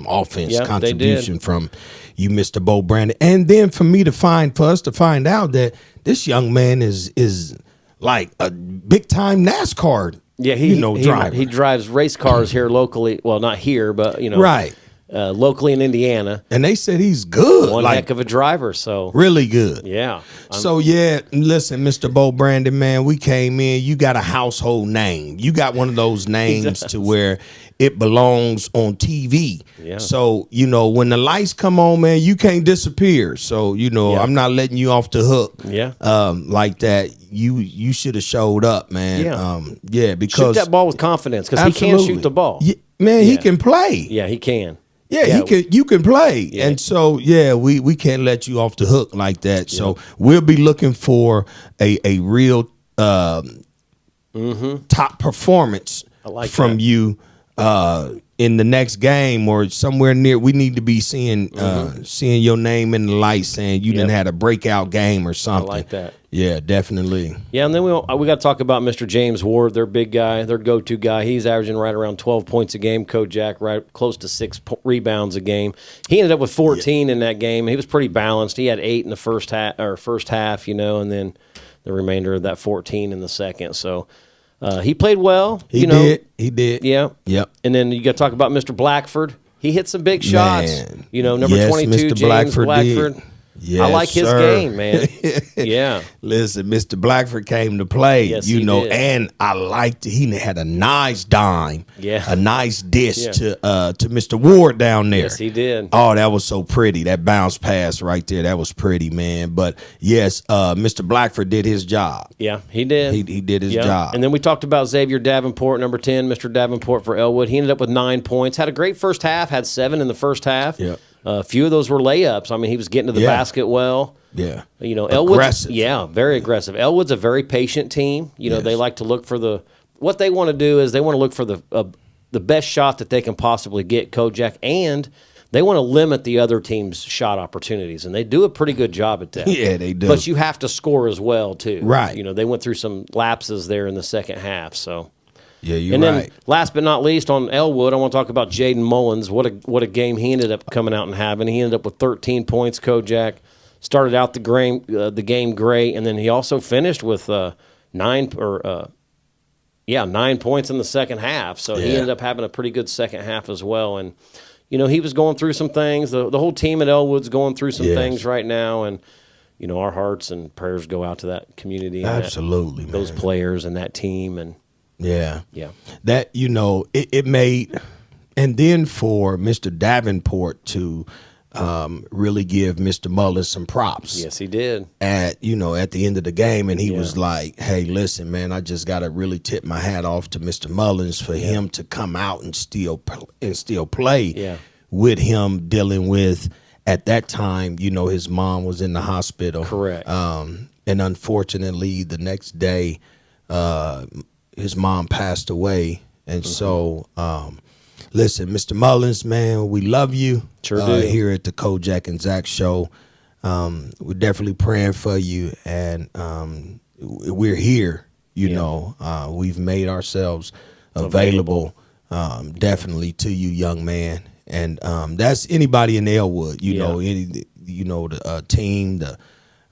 offense contribution from you, Mr. Bo Brandon. And then for us to find out that this young man is like a big time NASCAR driver. He drives race cars here locally. Well, not here, but right. Locally in Indiana. And they said he's good. One heck of a driver, so. Really good. Yeah. Listen, Mr. Bo Brandon, man, we came in. You got a household name. You got one of those names to where it belongs on TV. Yeah. So, when the lights come on, man, you can't disappear. So, I'm not letting you off the hook. Yeah. Like that. You should have showed up, man. Because shoot that ball with confidence because he can shoot the ball. Yeah, man, he can play. Yeah, he can. Yeah, you can play. Yeah. And so, we can't let you off the hook like that. Yeah. So we'll be looking for a real top performance from you in the next game or somewhere near. We need to be seeing your name in the light, saying you didn't had a breakout game or something. I like that. Yeah, definitely. Yeah, and then we got to talk about Mr. James Ward, their big guy, their go-to guy. He's averaging right around 12 points a game. Kojak right close to 6 rebounds a game. He ended up with 14 in that game. He was pretty balanced. He had 8 in the first half, and then the remainder of that 14 in the second. So he played well. He did. Yeah. Yep. And then you got to talk about Mr. Blackford. He hit some big shots. Number 22, Mr. James Blackford. Yes, I like his game, man. Yeah. Listen, Mr. Blackford came to play, yes, he did. And I liked it. He had a nice dime, a nice dish to Mr. Ward down there. Yes, he did. Oh, that was so pretty. That bounce pass right there, that was pretty, man. But yes, Mr. Blackford did his job. Yeah, he did. He did his job. And then we talked about Xavier Davenport, number 10, Mr. Davenport for Elwood. He ended up with 9 points. Had a great first half. Had 7 in the first half. Yeah. A few of those were layups. I mean, he was getting to the basket well. Yeah. Elwood's aggressive. Yeah, very aggressive. Elwood's a very patient team. They like to look for what they want to do is they want to look for the best shot that they can possibly get, Kojak, and they want to limit the other team's shot opportunities, and they do a pretty good job at that. Yeah, they do. But you have to score as well, too. Right. They went through some lapses there in the second half, so. Yeah, you're and then, right. last but not least, on Elwood, I want to talk about Jaden Mullins. What a game he ended up coming out and having. He ended up with 13 points. Kojak started out the game great, and then he also finished with 9 points in the second half. So he ended up having a pretty good second half as well. And he was going through some things. The whole team at Elwood's going through some things right now, and our hearts and prayers go out to that community. Absolutely, and those players and that team and. Yeah. That, it made, and then for Mr. Davenport to really give Mr. Mullins some props. Yes, he did. At the end of the game, and he was like, hey, listen, man, I just got to really tip my hat off to Mr. Mullins for him to come out and still play with him dealing with, at that time, his mom was in the hospital. Correct. And unfortunately, the next day, his mom passed away. And so, listen, Mr. Mullins, man, we love you. Sure do. Here at the Kojak and Zach Show. We're definitely praying for you. And we're here, we've made ourselves available definitely to you, young man. And that's anybody in Elwood, the team,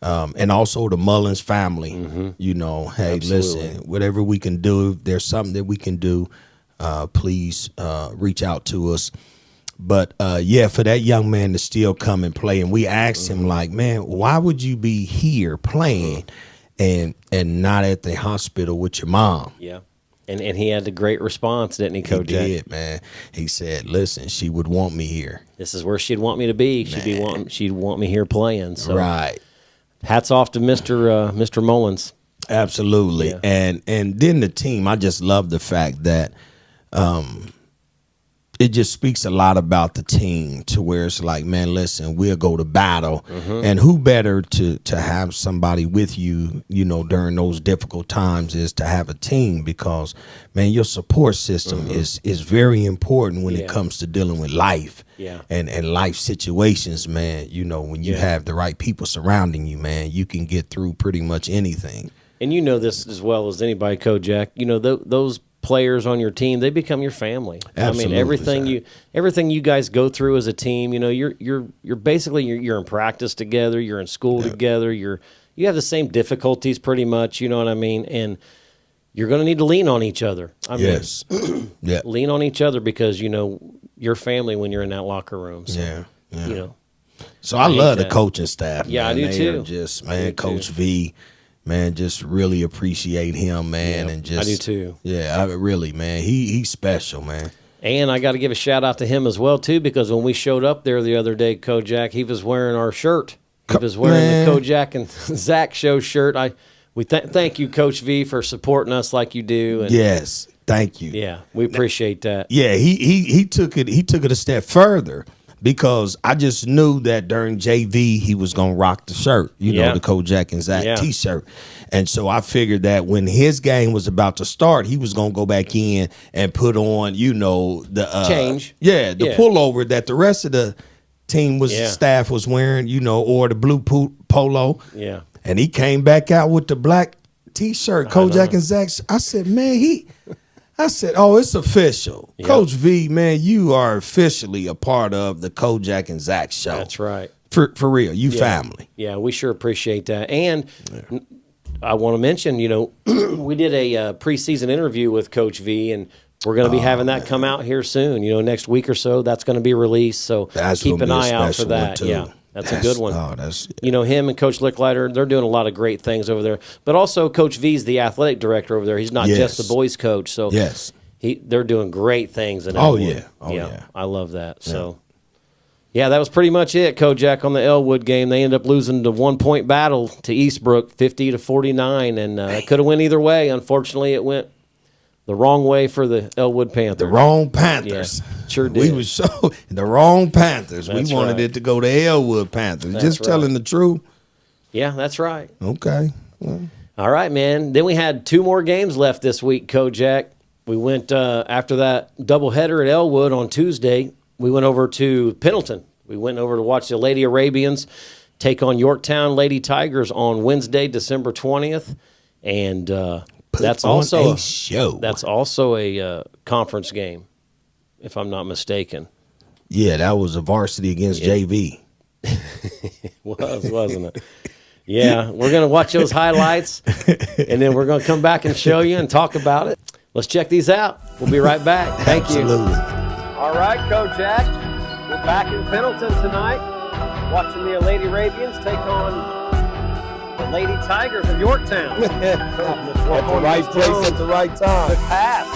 and also the Mullins family, hey, Absolutely. listen, whatever we can do, if there's something that we can do, please reach out to us. But, for that young man to still come and play, and we asked him, like, man, why would you be here playing and not at the hospital with your mom? Yeah. And he had a great response, didn't he, Kojak? He did, man. He said, listen, she would want me here. This is where she'd want me to be. She'd want me here playing. So. Right. Hats off to Mr. Mullins. Absolutely. Yeah. And then the team, I just love the fact that it just speaks a lot about the team to where it's like, man, listen, we'll go to battle. And who better to have somebody with you, during those difficult times is to have a team, because, man, your support system is very important when it comes to dealing with life. And life situations, man. When you have the right people surrounding you, man, you can get through pretty much anything. And you know this as well as anybody, Kojak. Those players on your team, they become your family. Absolutely, I mean, everything you guys go through as a team. You're basically you're in practice together. You're in school together. You have the same difficulties pretty much. You know what I mean? And you're going to need to lean on each other. Yes. Lean on each other because your family when you're in that locker room. So, So I love the coaching staff. Yeah, man. I do they too. Are just, man, Coach V, man, just really appreciate him, man. And just, I do too. Yeah, I really, man. He's special, man. And I got to give a shout out to him as well too, because when we showed up there the other day, Kojak, he was wearing our shirt. He was wearing the Kojak and Zach Show shirt. We thank you, Coach V, for supporting us like you do. And yes, thank you. Yeah, we appreciate that. Yeah, he took it a step further, because I just knew that during JV he was gonna rock the shirt, you know, the Kojak and Zach T-shirt, and so I figured that when his game was about to start, he was gonna go back in and put on, you know, the change, the pullover that the rest of the team staff was wearing, you know, or the blue polo, and he came back out with the black T-shirt, Kojak and Zach. I said, man, I said, oh, it's official. Yep. Coach V, man, you are officially a part of the Kojak and Zach Show. That's right. For real, you family. Yeah, we sure appreciate that. And I want to mention, you know, we did a preseason interview with Coach V, and we're going to be having that come out here soon. You know, next week or so, that's going to be released. So keep an eye out for that. Yeah. That's a good one. Oh, you know, him and Coach Licklider, they're doing a lot of great things over there. But also, Coach V's the athletic director over there. He's not just the boys' coach. So they're doing great things in Elwood. Oh, yeah. I love that. Yeah. So, yeah, that was pretty much it, Kojak, on the Elwood game. They ended up losing the 1-point battle to Eastbrook, 50-49, and it could have went either way. Unfortunately, it went the wrong way for the Elwood Panthers. The wrong Panthers. Yeah, sure did. We was the wrong Panthers. We wanted it to go to Elwood Panthers. Just telling the truth. Yeah, that's right. Okay. Well. All right, man. Then we had 2 more games left this week, Kojak. We went after that doubleheader at Elwood on Tuesday. We went over to Pendleton. We went over to watch the Lady Arabians take on Yorktown Lady Tigers on Wednesday, December 20th. And that's also a show. That's also a conference game, if I'm not mistaken. Yeah, that was a varsity against JV. Wasn't it? Yeah, we're going to watch those highlights, and then we're going to come back and show you and talk about it. Let's check these out. We'll be right back. Thank you. All right, Kojak. We're back in Pendleton tonight, watching the Lady Arabians take on the Lady Tigers of Yorktown. At the right place at the right time. Good pass.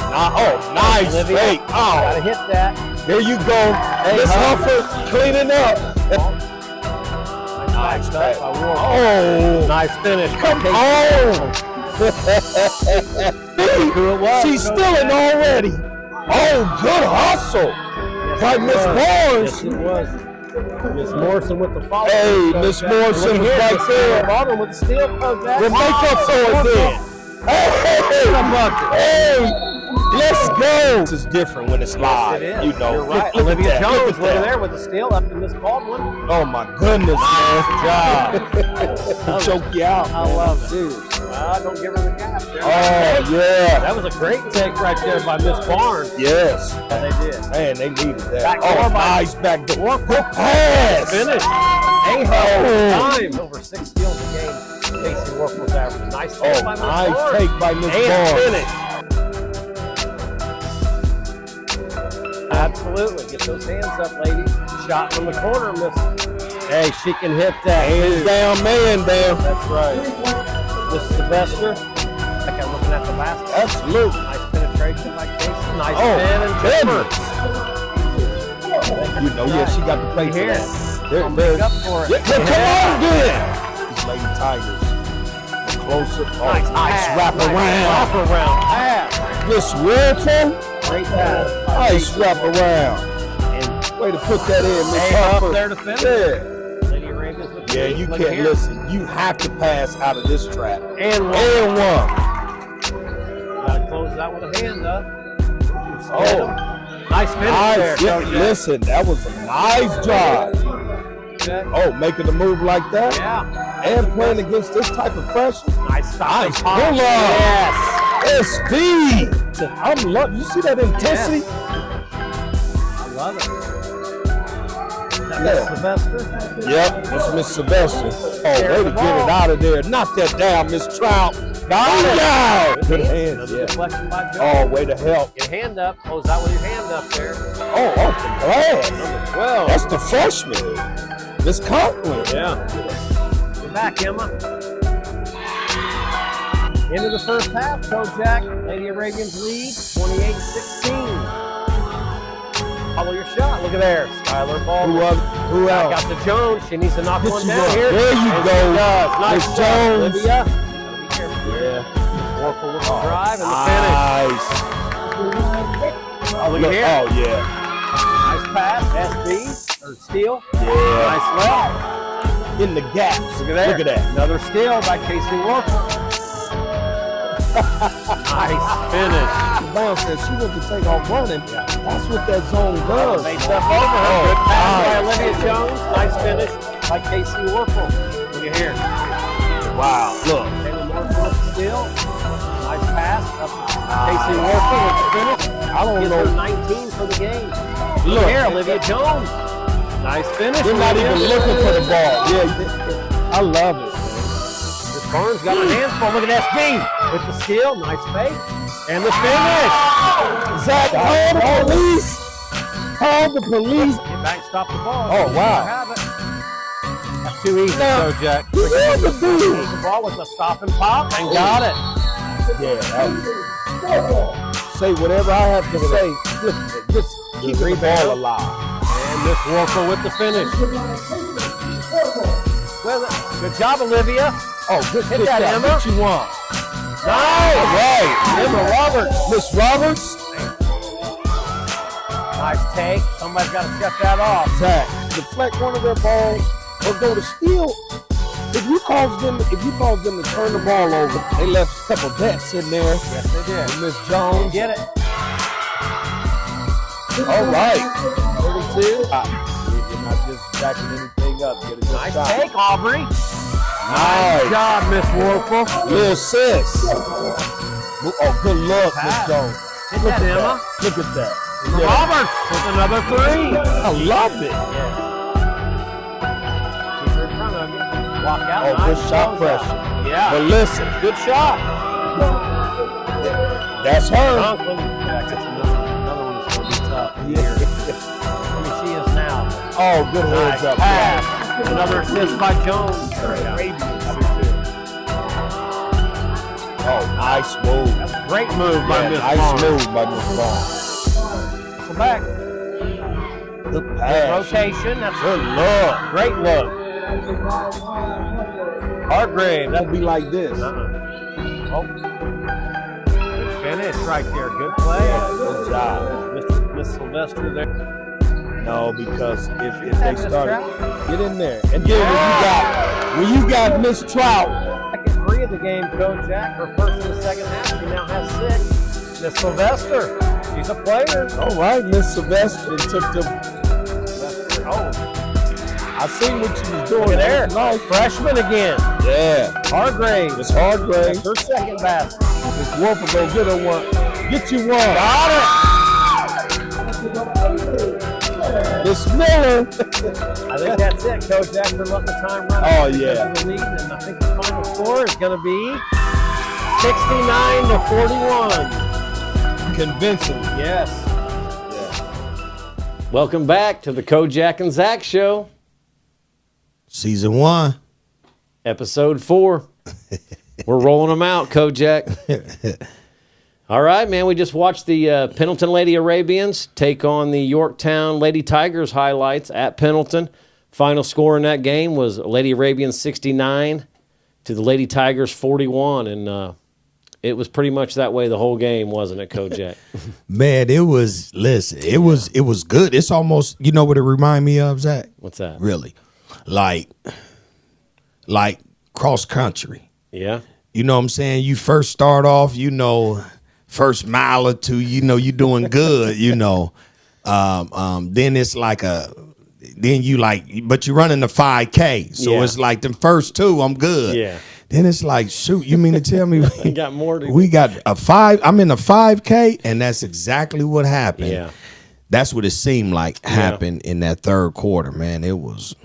Nice. Hey, gotta hit that. There you go. Miss Hufford cleaning up. Nice pass by Warren. Nice finish. Come on. She's stealing already. Oh, good hustle by Miss Barnes. Yes, it was. Miss Morrison with the follow. Hey, Miss Morrison was right there. Bottom with the steal, Kojak. We'll make up for it then. Hey, let's go. This is different when it's live. Yes, it is. You know, you're right. Olivia Jones over there with the steal up to Miss Baldwin. Oh my goodness, man! Job. Choke you out. I love, dude. Don't give her the gap there. Oh yeah. That was a great take right there by Miss Barnes. Yes. Yeah, they did. Man, they needed that. Back nice back door. Good pass. Finish. Time. Over 6 steals a game. Casey Workforce average. Nice take by Miss Barnes. Nice take by Miss Barnes. Absolutely. Get those hands up, ladies. Shot from the corner, Miss. Hey, she can hit that. Hands down, man down. That's right. Miss Sylvester. Like I'm looking at the basket. Absolutely. Nice penetration by Casey. Nice spin and jumper. You know, she got to play here. They're make up for it. Come on, good. These Lady Tigers. Closer. Nice wraparound. Wraparound pass. Miss Wilson. Great pass. Nice wraparound. Way to put that in, Miss Harper. Up there to finish. Yeah. Lady Arabians with You can't listen. You have to pass out of this trap. And one. And one. Gotta close that with a hand up. Nice finish there. Listen, that was a nice job. Okay. Making a move like that. Yeah. And playing against this type of pressure. Nice stop. Nice pull up. Yes. It's speed. I'm loving. You see that intensity? Yes. I love it. Miss Sylvester? Yep, it's Miss Sylvester. Way to get it out of there. Knock that down, Miss Trout. Got it. Good hands. Deflection by Joe. Way to help. Get your hand up. Close that with your hand up there. Off the glass. Number 12. That's the freshman. Miss Conklin. Yeah. Get back, Emma. Into the first half, Kojak. Lady Arabians lead 28-16. Follow your shot. Look at there. Skylar Baldwin. Who else? Got to Jones. She needs to knock one down here. There you go. Nice Miss Jones. Olivia. Gotta be careful. Yeah. Warful with the drive and the finish. Nice. Oh, look here. Oh, yeah. Nice pass. SB. or steal. Yeah. Nice left. In the gaps. Look at that. Look at that. Another steal by Casey Wolford. Nice finish. Brown said she went to take off running. That's what that zone does. They step over her. Good pass by Olivia Jones. Nice finish by Casey Warfel. Look at here. Wow. Look. Taylor Morford steal. Nice pass. Casey Warfel with the finish. I don't Gets know. her 19 for the game. Look. Here, Olivia Jones. Nice finish. They're not even looking for the ball. Yeah, I love it. This Barnes got her hands full. Look at SB with the steal. Nice fake. And the finish. Zach, call the police. Call the police. Get back, stop the ball. Oh, wow. Have it. That's too easy, Now, Kojak. you had to do. The ball with a stop and pop and got it. Yeah, say whatever I have to say. Just keep the ball alive. And Miss Warfel with the finish. Good job, Olivia. Oh, good Hit hit that, Emma. What you want? Nice. All right. Emma Roberts. Miss Roberts. Nice take. Somebody's got to shut that off. Zach, deflect one of their balls or go to steal. If you cause them to turn the ball over, they left a couple bets in there. Yes, they did. And Miss Jones. Get it. All right. 32. You're not just backing anything up. Get a good Nice shot. take, Aubrey. Nice. Good job, Miss Warfel. Little sis. Oh, good luck, Miss Jones. Hit Look that, at Emma. that. Look at that. Emma Yeah. Roberts with another three. I love it. Yes. Keep her in front of you. Walk out. Oh, nice. good shot Close pressure. out. Yeah. But listen, Good shot. that's her. Conklin. Yeah, that's another one that's going to be tough here. I mean, she is now. Oh, good Nice heads up. pass. Another assist by Jones. Oh, nice move. That's a great move by Yeah, Miss nice Barnes. move by Miss Barnes. So back. Good pass. Rotation. That's Good look. great look. Hargrave. That'll be like this. Oh. Good finish right there. Good play. Good job. Miss Sylvester there. No, because if they Miss start, Trout? get in there. And then when you got Miss Trout, Second three of the game, Kojak. Her first in the second half. She now has 6. Miss Sylvester. She's a player. all right, Miss Sylvester took the. Oh, I seen what you was doing look at there. Nice. Freshman again. Yeah, Hargrave. Miss Hargrave. Her second basket. Miss Wolfer go get her one. Get you one. Got Miss Miller. it. I think that's it, Kojak. They're letting the time run. Oh, because yeah. of the lead, and I think the final score is going to be 69-41. Convincing. Yes. Welcome back to the Kojak and Zach Show, Season 1. episode 4. We're rolling them out, Kojak. All right, man. We just watched the Pendleton Lady Arabians take on the Yorktown Lady Tigers highlights at Pendleton. Final score in that game was Lady Arabians 69 to the Lady Tigers 41, and it was pretty much that way the whole game, wasn't it, Kojak? Man, it was, listen, it was good. It's almost, you know what it reminded me of, Zach? What's that? Really? Like cross country. Yeah. You know what I'm saying? You first start off, first mile or two, you doing good, then it's like but you're running the 5K. So Yeah. it's like the first 2, I'm good. Yeah. Then it's like, shoot, you mean to tell me We got more to we got a 5, I'm in a 5K, and that's exactly what happened. Yeah. That's what it seemed like happened in that third quarter, man. It was.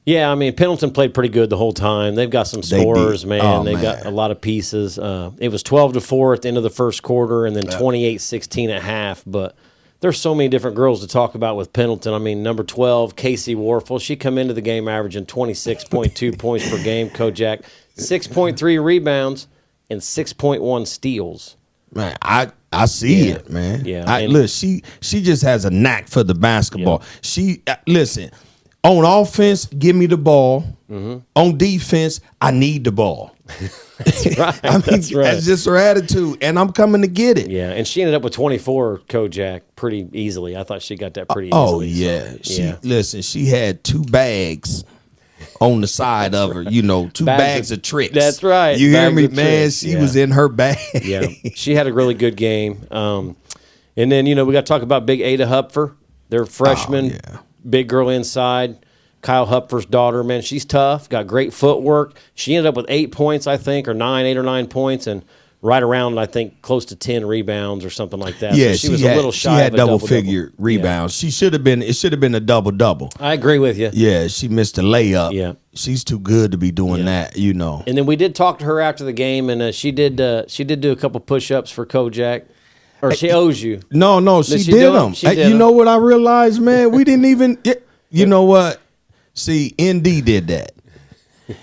Yeah, I mean, Pendleton played pretty good the whole time. They've got some They scorers, did. man. Oh, They've man. got a lot of pieces. It was 12-4 at the end of the first quarter, and then 28-16 at half. But there's so many different girls to talk about with Pendleton. I mean, number 12, Casey Warfel, she come into the game averaging 26.2 points per game. Kojak, 6.3 rebounds and 6.1 steals. Man, I see it, man. Yeah, Look, she just has a knack for the basketball. She listen, on offense, give me the ball. On defense, I need the ball. That's right. I mean, that's right. that's just her attitude, and I'm coming to get it. Yeah, and she ended up with 24 Kojak pretty easily. I thought she got that pretty Oh easily. yeah, So, listen. She had 2 bags on the side of her. 2 bags of tricks. That's right. You hear Bags me, of man? tricks. She was in her bag. Yeah, she had a really good game. And then we got to talk about Big Ada Hupfer, their freshman, big girl inside. Kyle Hupfer's daughter, man, she's tough, got great footwork. She ended up with 8 points, I think, or 8 or 9 points, and right around, I think, close to 10 rebounds or something like that. Yeah, so she was a little shy. She had of a double-figure rebounds. She should have been. It should have been a double-double. I agree with you. Yeah, she missed a layup. Yeah, she's too good to be doing that. And then we did talk to her after the game, and she did do a couple push-ups for Kojak. Or she owes you. No, she did them. You know what I realized, man? We didn't even. You know what? See, ND did that.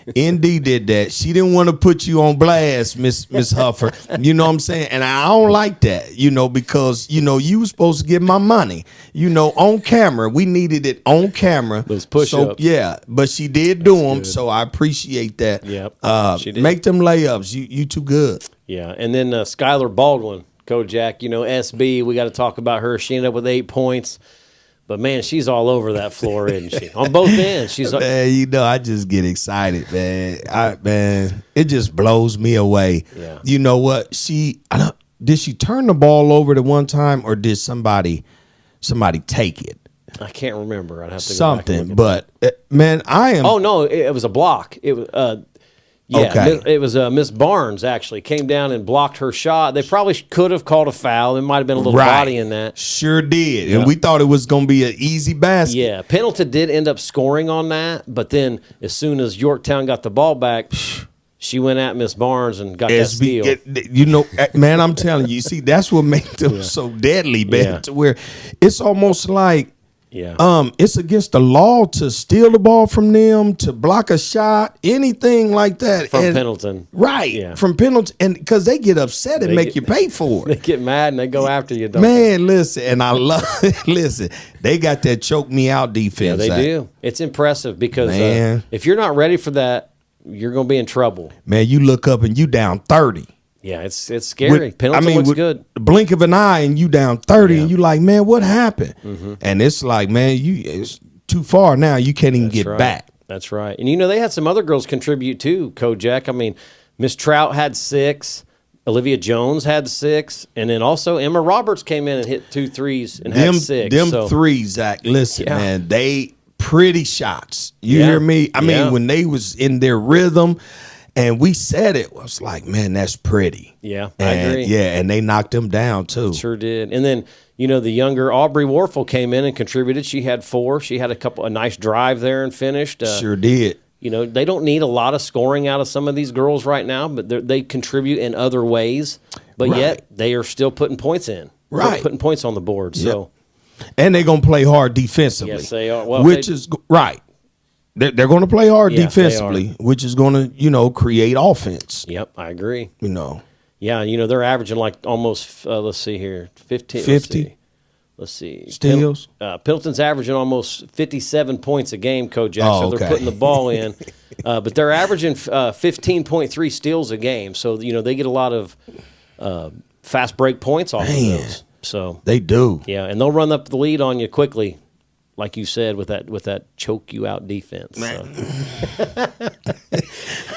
ND did that. She didn't want to put you on blast, Miss Huffer. You know what I'm saying? And I don't like that, because, you were supposed to get my money, on camera. We needed it on camera. Those push-ups. So, but she did do them, so I appreciate that. Yep, she did. Make them layups. You too good. Yeah, and then Skylar Baldwin, Kojak, SB, we got to talk about her. She ended up with 8 points. But, man, she's all over that floor, isn't she? On both ends. She's man, I just get excited, man. It just blows me away. Yeah. You know what? Did she turn the ball over at one time, or did somebody take it? I can't remember. I'd have to something. Go back and look at but man, I am. Oh no, it was a block. It was. Yeah, okay. It was Miss Barnes actually came down and blocked her shot. They probably could have called a foul. There might have been a little body in that. Sure did. And we thought it was going to be an easy basket. Yeah, Pendleton did end up scoring on that, but then as soon as Yorktown got the ball back, she went at Miss Barnes and got that steal. Man, I'm telling you, see, that's what made them so deadly, man, to where it's almost like it's against the law to steal the ball from them, to block a shot, anything like that. From Pendleton. Right. Yeah. From Pendleton. And because they get upset and make you pay for They it. get mad and they go after you, don't Man, listen, and I love it. Listen, they got that choke me out defense. Yeah, they do. It's impressive because if you're not ready for that, you're going to be in trouble. Man, you look up and you down 30. Yeah, it's scary. Pendleton looks good. The blink of an eye and you down 30 and you like, man, what happened? Mm-hmm. And it's like, man, it's too far now. You can't even get back. That's right. And, they had some other girls contribute too, Kojak. I mean, Miss Trout had 6. Olivia Jones had 6. And then also Emma Roberts came in and hit 2 threes and had 6. Them threes, Zach, listen, man, they pretty shots. You hear me? I mean, when they was in their rhythm, and we said it was like, man, that's pretty. Yeah, I agree. Yeah, and they knocked them down too. Sure did. And then, the younger Aubrey Warfel came in and contributed. She had 4. She had a nice drive there and finished. Sure did. They don't need a lot of scoring out of some of these girls right now, but they contribute in other ways. But yet they are still putting points in. Right. Putting points on the board. Yep. So, and they're going to play hard defensively. Yes, they are. Well, which is right. They're going to play hard defensively, which is going to, create offense. Yep, I agree. Yeah, they're averaging like almost, let's see here, 15. 50. Let's see. Steals. Pendleton's averaging almost 57 points a game, Kojak, so they're putting the ball in. But they're averaging 15.3 steals a game. So, they get a lot of fast break points off of those. So they do. Yeah, and they'll run up the lead on you quickly. Like you said, with that choke you out defense. So.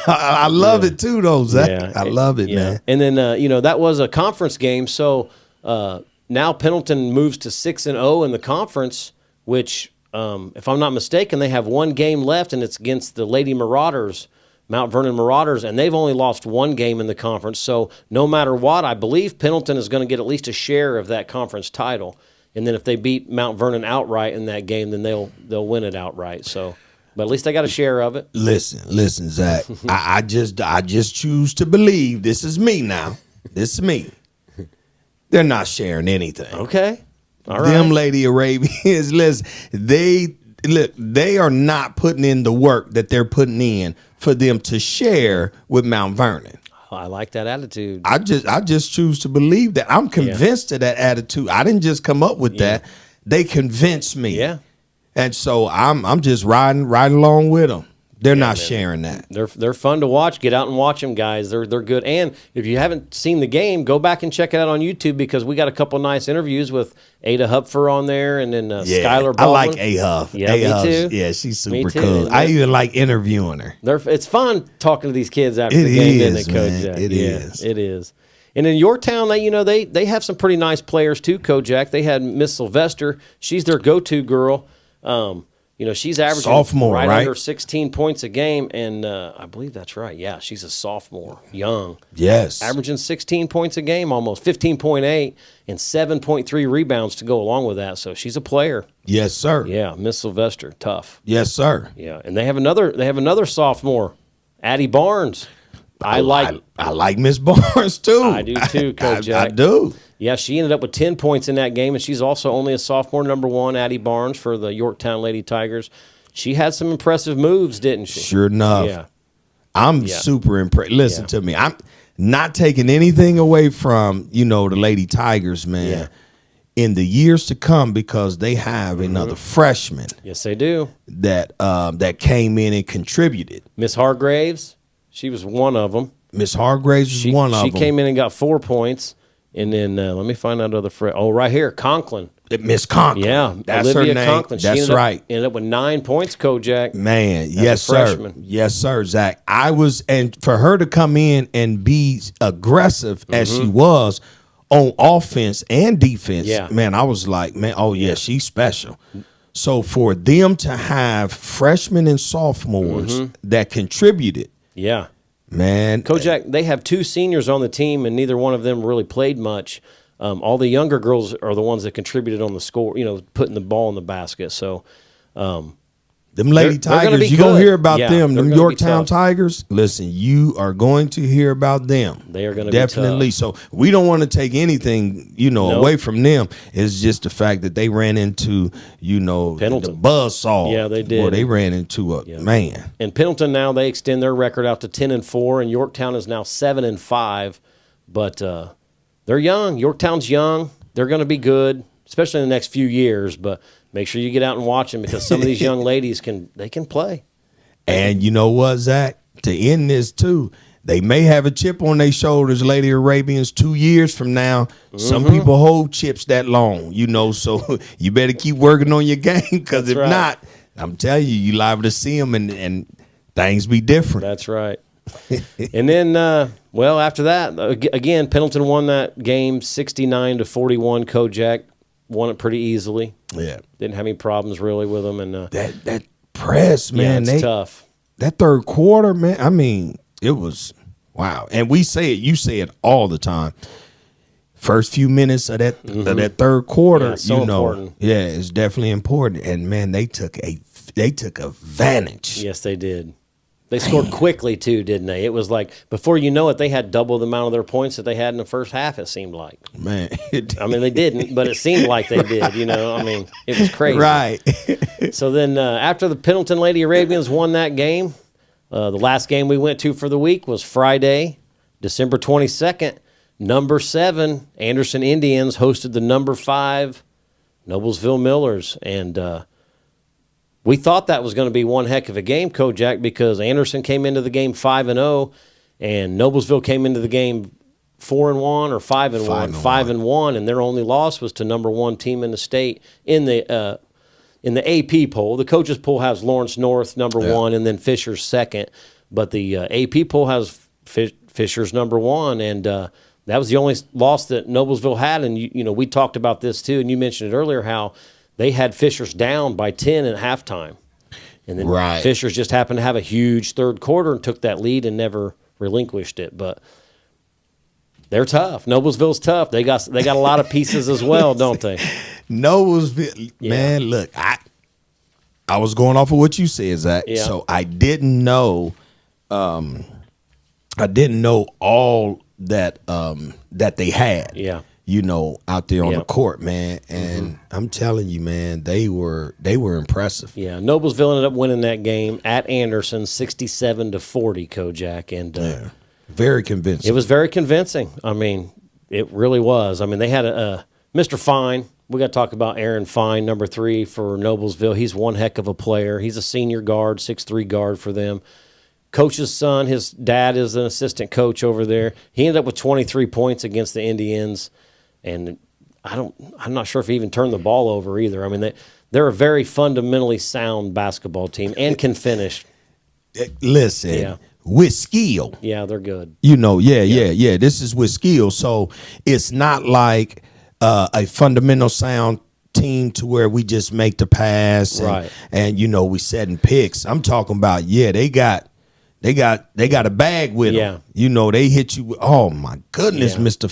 I love it too, though, Zach. Yeah, I love it, man. And then that was a conference game, so now Pendleton moves to 6-0 in the conference, which, if I'm not mistaken, they have one game left, and it's against the Lady Marauders, Mount Vernon Marauders, and they've only lost one game in the conference. So no matter what, I believe Pendleton is going to get at least a share of that conference title. And then if they beat Mount Vernon outright in that game, then they'll win it outright. So, but at least they got a share of it. Listen, Zach. I just choose to believe. This is me now. This is me. They're not sharing anything. Okay, all right. Them Lady Arabians, listen. They are not putting in the work that they're putting in for them to share with Mount Vernon. I like that attitude. I just choose to believe that. I'm convinced of that attitude. I didn't just come up with that. They convinced me. Yeah. And so I'm just riding along with them. They're not sharing that. They're fun to watch. Get out and watch them, guys. They're good. And if you haven't seen the game, go back and check it out on YouTube because we got a couple nice interviews with Ada Hupfer on there, and then Skylar Baldwin. I like A-Huff. Yeah, me too. Yeah, she's super cool. I even like interviewing her. It's fun talking to these kids after the game, isn't it, Kojak? It is. It is. And in Yorktown, they have some pretty nice players too, Kojak. They had Miss Sylvester. She's their go-to girl. She's averaging sophomore, right under 16 points a game, and I believe that's right. Yeah, she's a sophomore, young. Yes. Averaging 16 points a game, almost 15.8, and 7.3 rebounds to go along with that. So she's a player. Yes, sir. Yeah, Miss Sylvester, tough. Yes, sir. Yeah, and they have another sophomore, Addie Barnes. I like Miss Barnes too. I do too, Kojak. I do. Yeah, she ended up with 10 points in that game, and she's also only a sophomore, number 1, Addie Barnes for the Yorktown Lady Tigers. She had some impressive moves, didn't she? Sure enough. Yeah. I'm super impressed. Listen to me. I'm not taking anything away from, the Lady Tigers, man. Yeah. In the years to come, because they have another freshman. Yes, they do. That came in and contributed. Miss Hargraves, she was one of them. Miss Hargraves was one of them. She came in and got 4 points. And then let me find out other friend. Oh, right here, Conklin. Miss Conklin. Yeah, that's Olivia her name. Conklin. That's right. Ended up with 9 points, Kojak. Man, yes, sir. Freshman. Yes, sir, Zach. And for her to come in and be aggressive as she was on offense and defense, man, I was like, man, she's special. So for them to have freshmen and sophomores that contributed, man, Kojak, they have 2 seniors on the team, and neither one of them really played much. All the younger girls are the ones that contributed on the score, putting the ball in the basket. So, them Lady Tigers, you're going to hear about them. Them Yorktown Tigers, listen, you are going to hear about them. They are going to definitely. Be tough. So we don't want to take anything, away from them. It's just the fact that they ran into, Pendleton. the buzzsaw. Yeah, they did. Or they ran into a man. And Pendleton now, they extend their record out to 10-4, and Yorktown is now 7-5. But they're young. Yorktown's young. They're going to be good, especially in the next few years. But make sure you get out and watch them because some of these young ladies can play. And you know what, Zach? To end this too, they may have a chip on their shoulders, Lady Arabians, 2 years from now. Some people hold chips that long, so you better keep working on your game because if not, I'm telling you, you liable to see them and things be different. That's right. And then, after that, again, Pendleton won that game 69-41. Kojak won it pretty easily. Yeah, didn't have any problems really with them. And that press, man, it's tough. That third quarter, man. I mean, it was wow. And you say it all the time. First few minutes of that third quarter, important. It's definitely important. And man, they took advantage. Yes, they did. They scored quickly, too, didn't they? It was like, before you know it, they had double the amount of their points that they had in the first half, it seemed like. Man. I mean, they didn't, but it seemed like they did, I mean, it was crazy. Right. So then after the Pendleton Lady Arabians won that game, the last game we went to for the week was Friday, December 22nd. Number 7, Anderson Indians hosted the number 5, Noblesville Millers, and we thought that was going to be one heck of a game, Kojak, because Anderson came into the game 5-0, and Noblesville came into the game 4-1 or 5-1, 5-1, and their only loss was to number 1 team in the state in the AP poll. The coaches poll has Lawrence North number 1, and then Fisher's second, but the AP poll has Fisher's number 1, and that was the only loss that Noblesville had. And we talked about this too, and you mentioned it earlier how they had Fisher's down by 10 at halftime. And then Fisher's just happened to have a huge third quarter and took that lead and never relinquished it. But they're tough. Noblesville's tough. They got a lot of pieces as well, don't they? Noblesville, man, look, I was going off of what you said, Zach. Yeah. So I didn't know all that that they had. Yeah. Out there on the court, man. And I'm telling you, man, they were impressive. Yeah, Noblesville ended up winning that game at Anderson 67-40, Kojak. And very convincing. It was very convincing. I mean, it really was. I mean, they had Mr. Fine. we got to talk about Aaron Fine, number 3 for Noblesville. He's one heck of a player. He's a senior guard, 6'3" guard for them. Coach's son, his dad is an assistant coach over there. He ended up with 23 points against the Indians, and I'm not sure if he even turned the ball over either. I mean, they're a very fundamentally sound basketball team and can finish. Listen, with skill. Yeah, they're good. Yeah. This is with skill. So it's not like a fundamental sound team to where we just make the pass and we setting picks. I'm talking about, they got a bag with them. They hit you. Oh my goodness, Mr.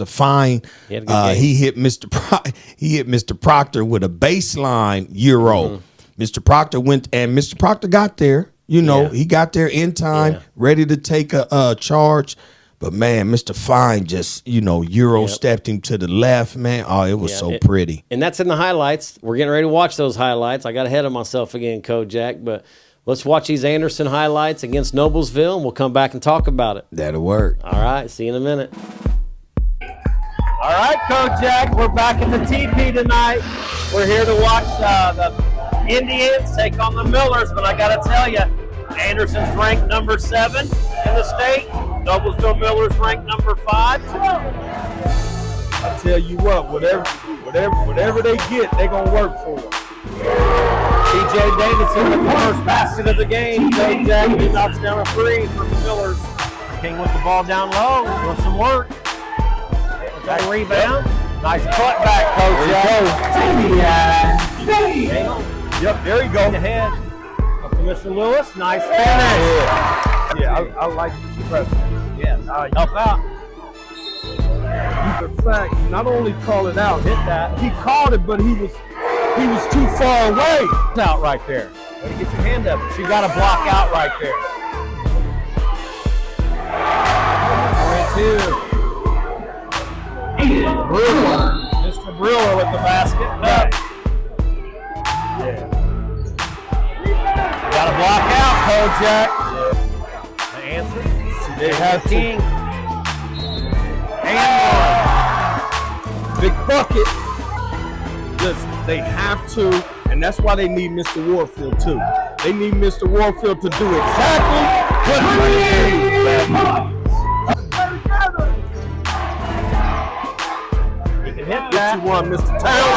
Fine. He hit Mr. Proctor with a baseline euro. Mr. Proctor Mr. Proctor got there. He got there in time, ready to take a charge. But man, Mr. Fine just euro stepped him to the left. Man, it was so pretty. And that's in the highlights. We're getting ready to watch those highlights. I got ahead of myself again, Kojak, but. Let's watch these Anderson highlights against Noblesville, and we'll come back and talk about it. That'll work. All right, see you in a minute. All right, Kojak, we're back at the TP tonight. We're here to watch the Indians take on the Millers, but I got to tell you, Anderson's ranked number 7 in the state. Noblesville Millers ranked number 5. I tell you what, whatever they get, they're going to work for them. TJ Davidson with the first basket of the game. Kojak, he knocks down a 3 for the Millers. King with the ball down low, doing some work. Got a rebound. Nice putback, Kojak. Yep, there you go. Ahead up to Mr. Lewis. Nice finish. Yeah, I like this presence. Yes, help out. In fact, not only call it out, hit that. He called it, but he was too far away. It's out right there. Way to get your hand up. You got to block out right there. 3-2. Brewer. Mr. Brewer with the basket. Up. Yeah. Got to block out, Kojak. The answer. They have King. And one. Big bucket. They have to, and that's why they need Mr. Warfield too. They need Mr. Warfield to do exactly what he can hit that. You won, Mr. Town.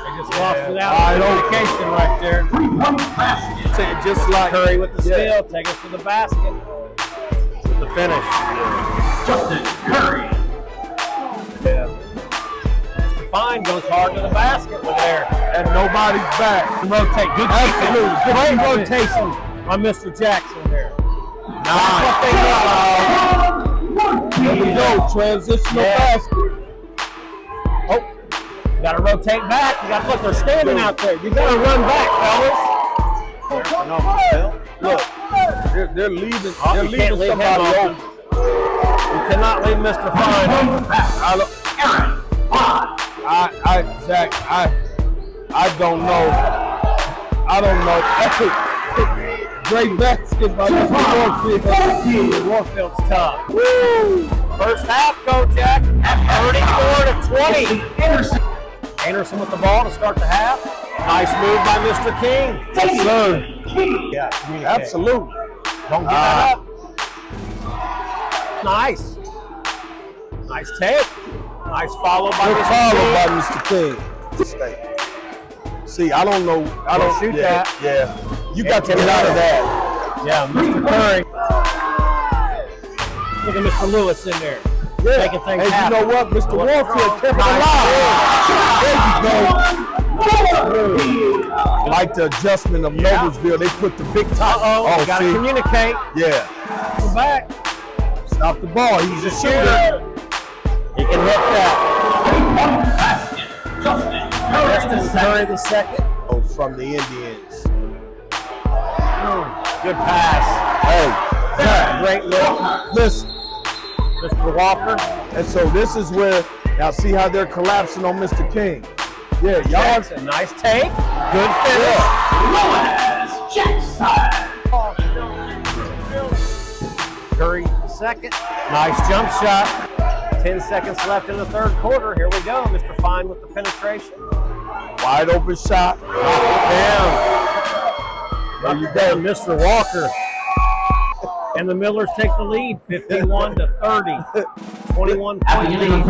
They just lost without communication right there. Just like Curry with the steal, take us to the basket. With the finish. Justin Curry. Fine goes hard to the basket with there. And nobody's back. Rotate. Good defense. Great rotation on Mr. Jackson there. Nice. There we go. Transitional basket. Oh, you got to rotate back. You got to look. They're standing out there. You got to run back, fellas. Look, they're leaving. They're leaving leave somebody him open. You cannot leave Mr. Fine open. Zach, I don't know. I don't know. Great basket by Mr. Warfield. Warfield's tough. Woo! First half, Kojak, 34-20. Anderson with the ball to start the half. Nice move by Mr. King. Yes, sir. Yeah, Absolutely. Don't give that up. Nice. Nice take. Nice follow by Mr. King. See, I don't know. I don't shoot that. Yeah. You got to get out of that. Yeah, Mr. Curry. Look at Mr. Lewis in there. Yeah. Making things and happen. You know what? Mr. Warfield kept it alive. There you go. Like the adjustment of Noblesville, they put the big top. Oh, got to communicate. Yeah. Come back. Stop the ball. He's a shooter. He can hit that. Justin Curry the second. From the Indians. Good pass. Hey, Great look. listen. Mr. Walker. And so this is where, now see how they're collapsing on Mr. King. Yeah, y'all. Jackson, nice take. Good finish. Jackson. Curry, second. Nice jump shot. 10 seconds left in the third quarter. Here we go. Mr. Fine with the penetration. Wide open shot. Down. There you go, Mr. Walker. And the Millers take the lead, 51-30. 21-point lead.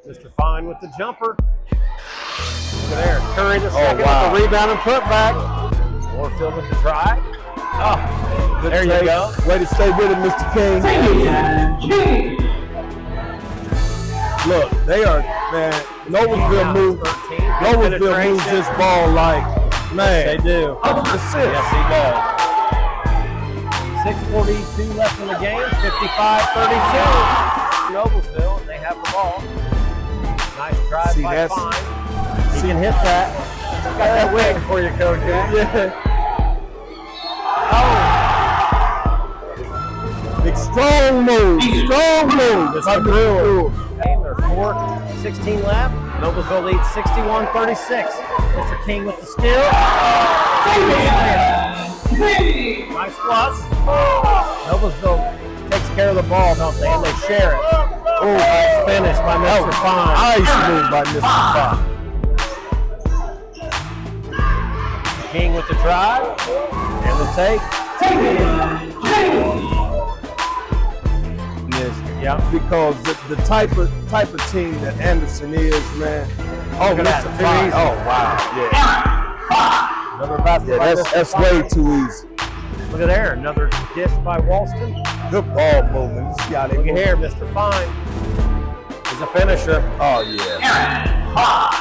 Mr. Fine with the jumper. Look at there. Curry the second with the rebound and putback. Warfield with the drive. Oh, there you go. Way to stay with it, Mr. King. Look, they are, man, Noblesville moves this ball like, man. They do. That's it. Yes, he does. 6:42 left in the game, 55-32. Noblesville, and they have the ball. Nice drive by Fine. He can hit that. Got that wig for you, Coach. Yeah. Oh. Big strong move. Mr. Brewer. There's 4:16 left. Noblesville leads 61-36. Mr. King with the steal. Nice plus. Noblesville takes care of the ball, don't they? And they share it. Oh, nice finish by Mr. Fine. Nice move by Mr. Fine. King with the drive and the take. Yes, yeah, because the type of team that Anderson is, man. Oh, Look at that, Mr. too Fine. easy. Oh, wow. Yeah. Another basket by Mr. That's Fine. way too easy. Look at there, another dish by Walston. Good ball movement. This guy, Look at here, Mr. Fine is a finisher. Oh, yeah.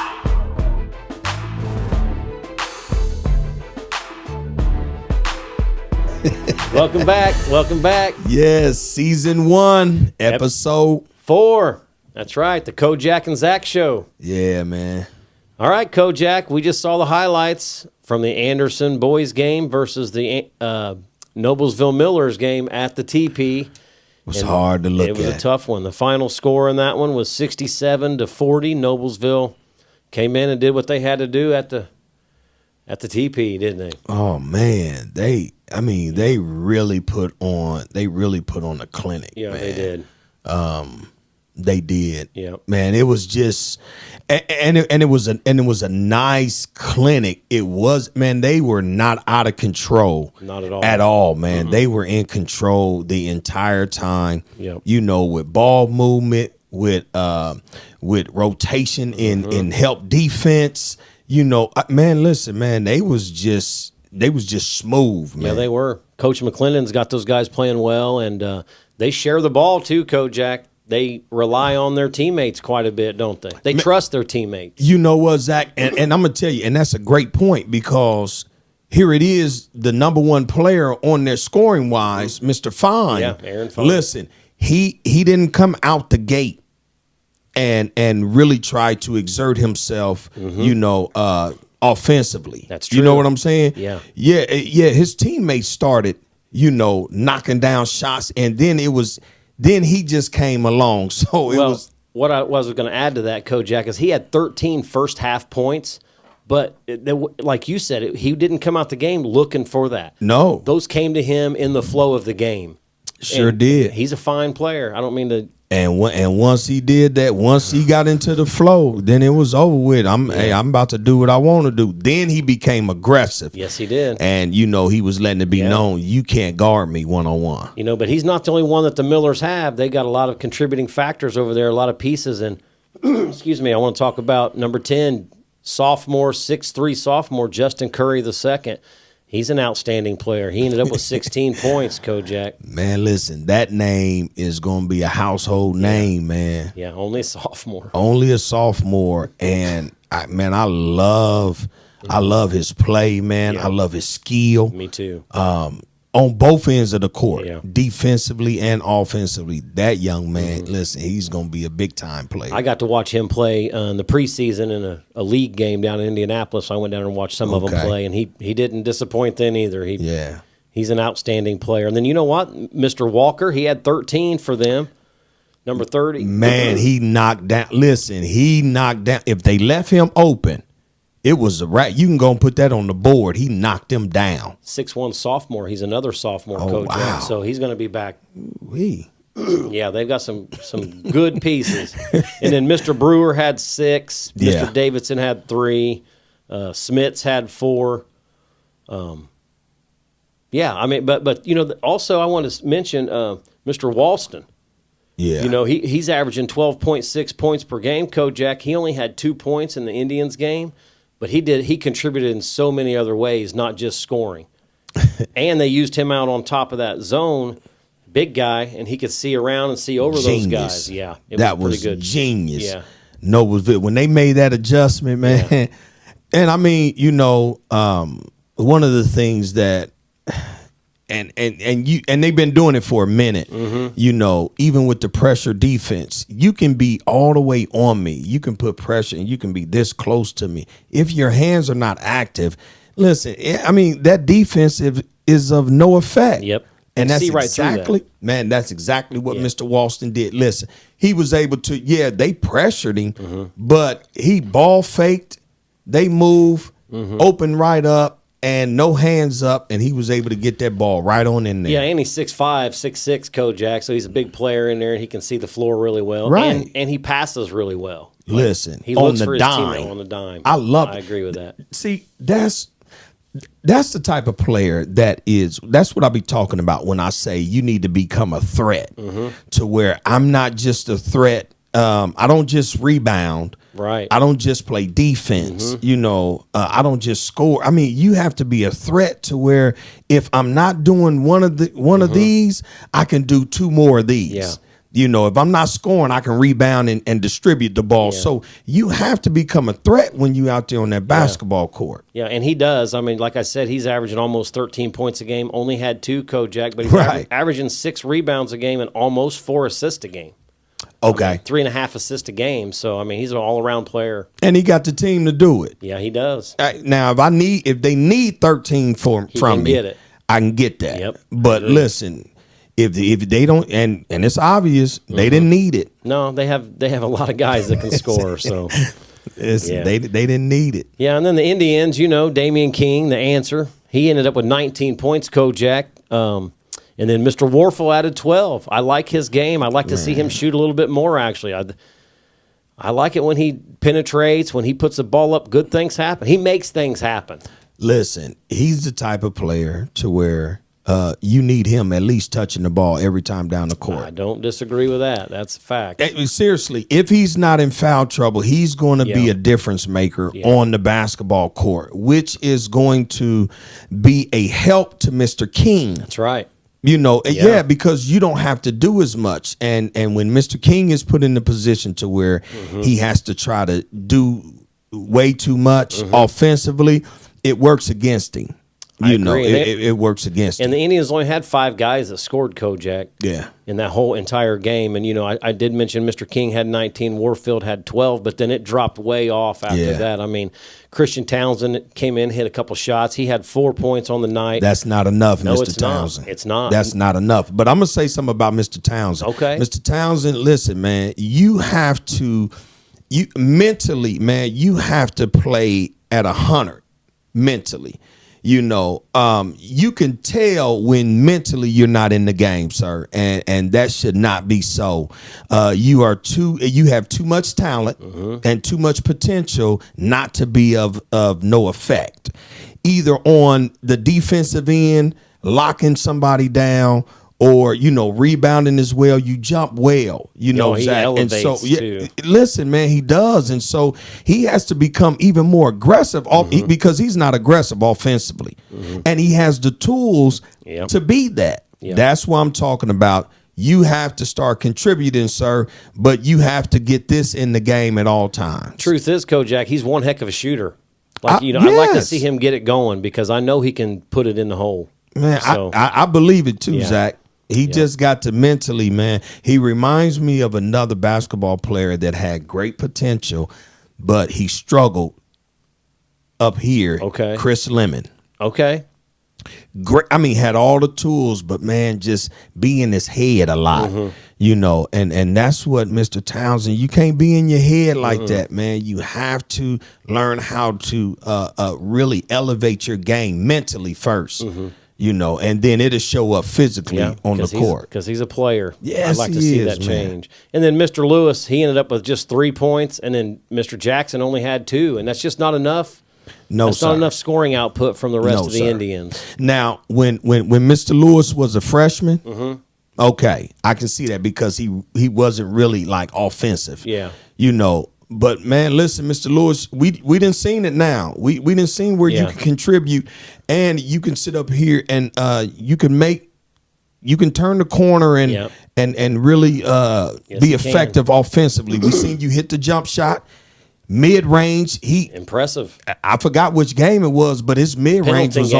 Welcome back. Welcome back. Yes, season 1, episode 4. That's right, the Kojak and Zach Show. Yeah, man. All right, Kojak, we just saw the highlights from the Anderson boys game versus the Noblesville Millers game at the TP. It was hard to look at. It was a tough one. The final score in that one was 67-40. Noblesville came in and did what they had to do at the TP, didn't they? Oh man, they really put on a clinic. Yeah, man. they did. They did. Yeah, man. It was just, and it was a nice clinic. It was, man. They were not out of control. Not at all. At all, man. They were in control the entire time. Yep. You know, with ball movement, with rotation in help defense. You know, man. Listen, man. They was just smooth, man. Yeah, they were. Coach McClendon's got those guys playing well, and they share the ball too, Kojak. They rely on their teammates quite a bit, don't they? They trust their teammates. You know what, Zach? And I'm going to tell you, and that's a great point, because here it is, the number one player on their scoring-wise, Mr. Fine. Yeah, Aaron Fine. Listen, he didn't come out the gate and really try to exert himself, you know, offensively. That's true. You know what I'm saying? Yeah. Yeah, his teammates started, you know, knocking down shots, and then he just came along. So it was. What I was going to add to that, Kojak, is he had 13 first half points, but like you said, he didn't come out the game looking for that. No. Those came to him in the flow of the game. Sure And did. He's a fine player. I don't mean to. And once he did that, once he got into the flow, then it was over with. I'm about to do what I want to do. Then he became aggressive. Yes, he did. And, you know, he was letting it be known, you can't guard me one-on-one. You know, but he's not the only one that the Millers have. They got a lot of contributing factors over there, a lot of pieces. And, excuse me, I want to talk about number 10, sophomore, 6'3" sophomore, Justin Curry II. He's an outstanding player. He ended up with 16 points, Kojak. Man, listen, that name is going to be a household name, man. Yeah, only a sophomore. Only a sophomore. And, I love his play, man. Yeah. I love his skill. Me too. On both ends of the court, Yeah. defensively and offensively. That young man, listen, he's going to be a big-time player. I got to watch him play in the preseason in a league game down in Indianapolis. I went down and watched some of them play, and he didn't disappoint then either. He's an outstanding player. And then you know what? Mr. Walker, he had 13 for them, number 30. Man, he knocked down. Listen, he knocked down. If they left him open, it was a rat. You can go and put that on the board. He knocked him down. 6'1" sophomore. He's another sophomore, Kojak. Wow. So he's going to be back. Yeah, they've got some good pieces. And then Mr. Brewer had 6. Yeah. Mr. Davidson had 3. Smits had 4. Yeah, I mean, but also I want to mention Mr. Walston. Yeah. He's averaging 12.6 points per game, Kojak. He only had 2 points in the Indians game, but he contributed in so many other ways, not just scoring. And they used him out on top of that zone, big guy, and he could see around and see over those guys. Yeah, that was pretty good. Genius. Yeah. Noblesville, when they made that adjustment, man. Yeah. And I mean, one of the things that and they've been doing it for a minute. Mm-hmm. Even with the pressure defense, you can be all the way on me. You can put pressure and you can be this close to me. If your hands are not active, listen, I mean, that defense is of no effect. Yep. And that's right exactly, man, that's exactly what Mr. Walston did. Listen, he was able to, they pressured him, but he ball faked, they move, open right up, and no hands up, and he was able to get that ball right on in there. Yeah, and he's 6'5", 6'6", Kojak, so he's a big player in there, and he can see the floor really well. Right. And he passes really well. Listen, he on looks the for his dime. teammate on the dime. I agree with that. See, that's the type of player that's what I be talking about when I say you need to become a threat to where I'm not just a threat. I don't just rebound. Right. I don't just play defense. I don't just score. I mean, you have to be a threat to where if I'm not doing one of these, I can do 2 more of these. Yeah. If I'm not scoring, I can rebound and distribute the ball. Yeah. So you have to become a threat when you out there on that basketball court. Yeah, and he does. I mean, like I said, he's averaging almost 13 points a game. Only had 2, Kojak, but he's averaging 6 rebounds a game and almost 4 assists a game. Okay. 3.5 assists a game. So, I mean, he's an all-around player. And he got the team to do it. Yeah, he does. Now, if they need 13 from me, get it. I can get that. Yep. But listen, if they don't, and it's obvious they didn't need it. No, they have a lot of guys that can score. So they didn't need it. Yeah, and then the Indians, Damian King, the answer, he ended up with 19 points, Kojak. And then Mr. Warfel added 12. I like his game. I like to see him shoot a little bit more, actually. I like it when he penetrates, when he puts the ball up, good things happen. He makes things happen. Listen, he's the type of player to where you need him at least touching the ball every time down the court. I don't disagree with that. That's a fact. Seriously, if he's not in foul trouble, he's going to be a difference maker on the basketball court, which is going to be a help to Mr. King. That's right. Because you don't have to do as much. And when Mr. King is put in the position to where he has to try to do way too much offensively, it works against him. It works against him. And the Indians only had 5 guys that scored, Kojak. Yeah. In that whole entire game. And, I did mention Mr. King had 19, Warfield had 12, but then it dropped way off after that. I mean, Christian Townsend came in, hit a couple shots. He had 4 points on the night. That's not enough, no, Mr. Townsend. It's not. That's not enough. But I'm going to say something about Mr. Townsend. Okay. Mr. Townsend, listen, man, you have to play at 100 mentally. You can tell when mentally you're not in the game, sir, and that should not be so. You have too much talent and too much potential not to be of no effect, either on the defensive end, locking somebody down, or rebounding as well. You jump well, he Zach. elevates and so too. Listen, man, he does, and so he has to become even more aggressive because he's not aggressive offensively, and he has the tools to be that. That's what I'm talking about. You have to start contributing, sir, but you have to get this in the game at all times. Truth is, Kojak, he's one heck of a shooter. I'd like to see him get it going because I know he can put it in the hole. Man, so, I believe it too, Zach. He just got to mentally, man. He reminds me of another basketball player that had great potential, but he struggled up here. Okay. Chris Lemon. Okay. Great. I mean, had all the tools, but man, just be in his head a lot. You know, and that's what Mr. Townsend, you can't be in your head like that, man. You have to learn how to really elevate your game mentally first, you know, and then it'll show up physically on the court. Because he's a player. Yes, I'd like to see that change. And then Mr. Lewis, he ended up with just 3 points, and then Mr. Jackson only had 2, and that's just not enough. No, That's not enough scoring output from the rest of the Indians. Now, when Mr. Lewis was a freshman, okay, I can see that because he wasn't really like offensive. Yeah. You know, but man, listen, Mr. Lewis, we didn't seen it now. We didn't seen where you can contribute and you can sit up here and you can turn the corner and really be effective offensively. We seen you hit the jump shot. Mid-range, impressive. I forgot which game it was, but his mid-range was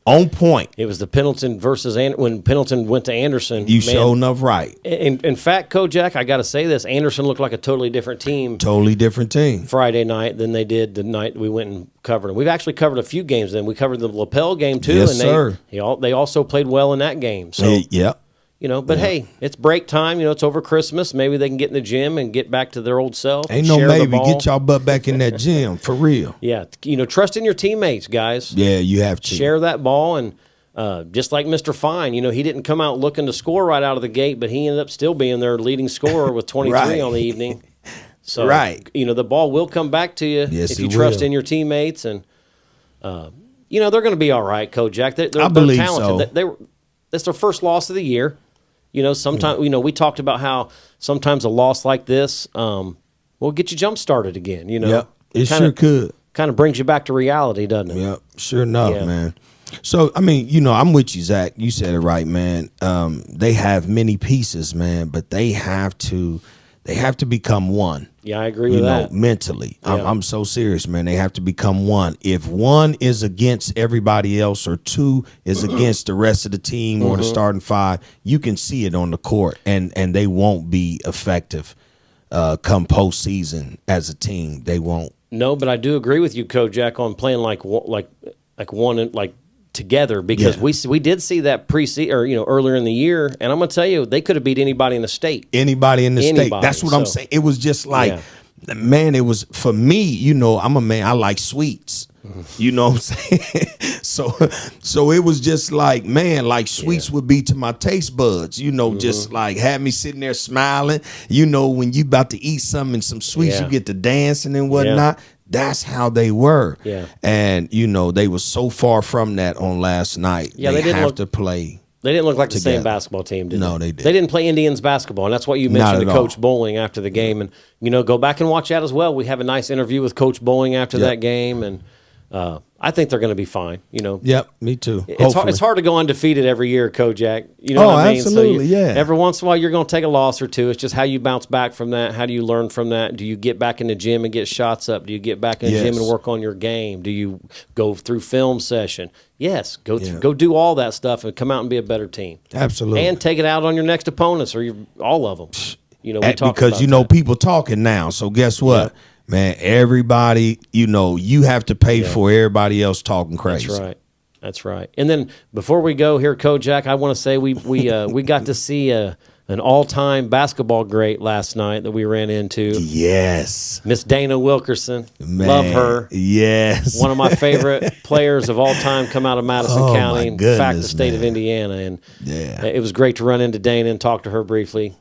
on point. It was the Pendleton versus when Pendleton went to Anderson. You sure enough right. In fact, Kojak, I got to say this: Anderson looked like a totally different team. Totally different team Friday night than they did the night we went and covered them. We've actually covered a few games. Then we covered the lapel game too, yes, and sir. They also played well in that game. So You know, but hey, it's break time. You know, it's over Christmas. Maybe they can get in the gym and get back to their old self. Ain't no maybe. Get y'all butt back in that gym, for real. Yeah. You know, trust in your teammates, guys. Yeah, you have to. Share that ball. And just like Mr. Fine, you know, he didn't come out looking to score right out of the gate, but he ended up still being their leading scorer with 23 on the evening. So, you know, the ball will come back to you if you trust in your teammates. And, you know, they're going to be all right, Kojak. They're talented. So. That's their first loss of the year. You know, sometimes, you know, we talked about how sometimes a loss like this will get you jump started again, you know. Yep, it sure could. Kind of brings you back to reality, doesn't it? Yep, sure enough, man. So, I mean, you know, I'm with you, Zach. You said it right, man. They have many pieces, man, but they have to become one. Yeah, I agree with that. You know, mentally. Yeah. I'm so serious, man. They have to become one. If one is against everybody else or two is against the rest of the team or the starting five, you can see it on the court, and they won't be effective come postseason as a team. They won't. No, but I do agree with you, Kojak, on playing like one together, because we did see that pre-season, or, you know, earlier in the year, and I'm going to tell you, they could have beat anybody in the state. Anybody in the state. That's what I'm saying. It was just like, man, it was, for me, you know, I'm a man, I like sweets. You know what I'm saying? So it was just like, man, like sweets would be to my taste buds, you know, just like had me sitting there smiling. You know, when you about to eat something and some sweets, you get to dancing and whatnot. That's how they were. Yeah. And, you know, they were so far from that on last night. Yeah, they didn't have to play. They didn't look like together. The same basketball team, did they? No, they didn't. They didn't play Indians basketball, and that's what you mentioned to Coach Bowling after the game. And, you know, go back and watch that as well. We have a nice interview with Coach Bowling after that game, and I think they're going to be fine. You know. Yep, me too. It's hard to go undefeated every year, Kojak. You know what I mean? Absolutely, so every once in a while, you're going to take a loss or two. It's just how you bounce back from that. How do you learn from that? Do you get back in the gym and get shots up? Do you get back in the gym and work on your game? Do you go through film session? Yes, go do all that stuff and come out and be a better team. Absolutely, and take it out on your next opponents or all of them. You know, because you know people talking now. So guess what? Yep. Man, everybody, you know, you have to pay for everybody else talking crazy. That's right. And then before we go here, Kojak, I want to say we got to see an all-time basketball great last night that we ran into. Yes. Miss Dana Wilkerson. Man, love her. Yes. One of my favorite players of all time come out of Madison County. In fact, the state of Indiana. And it was great to run into Dana and talk to her briefly.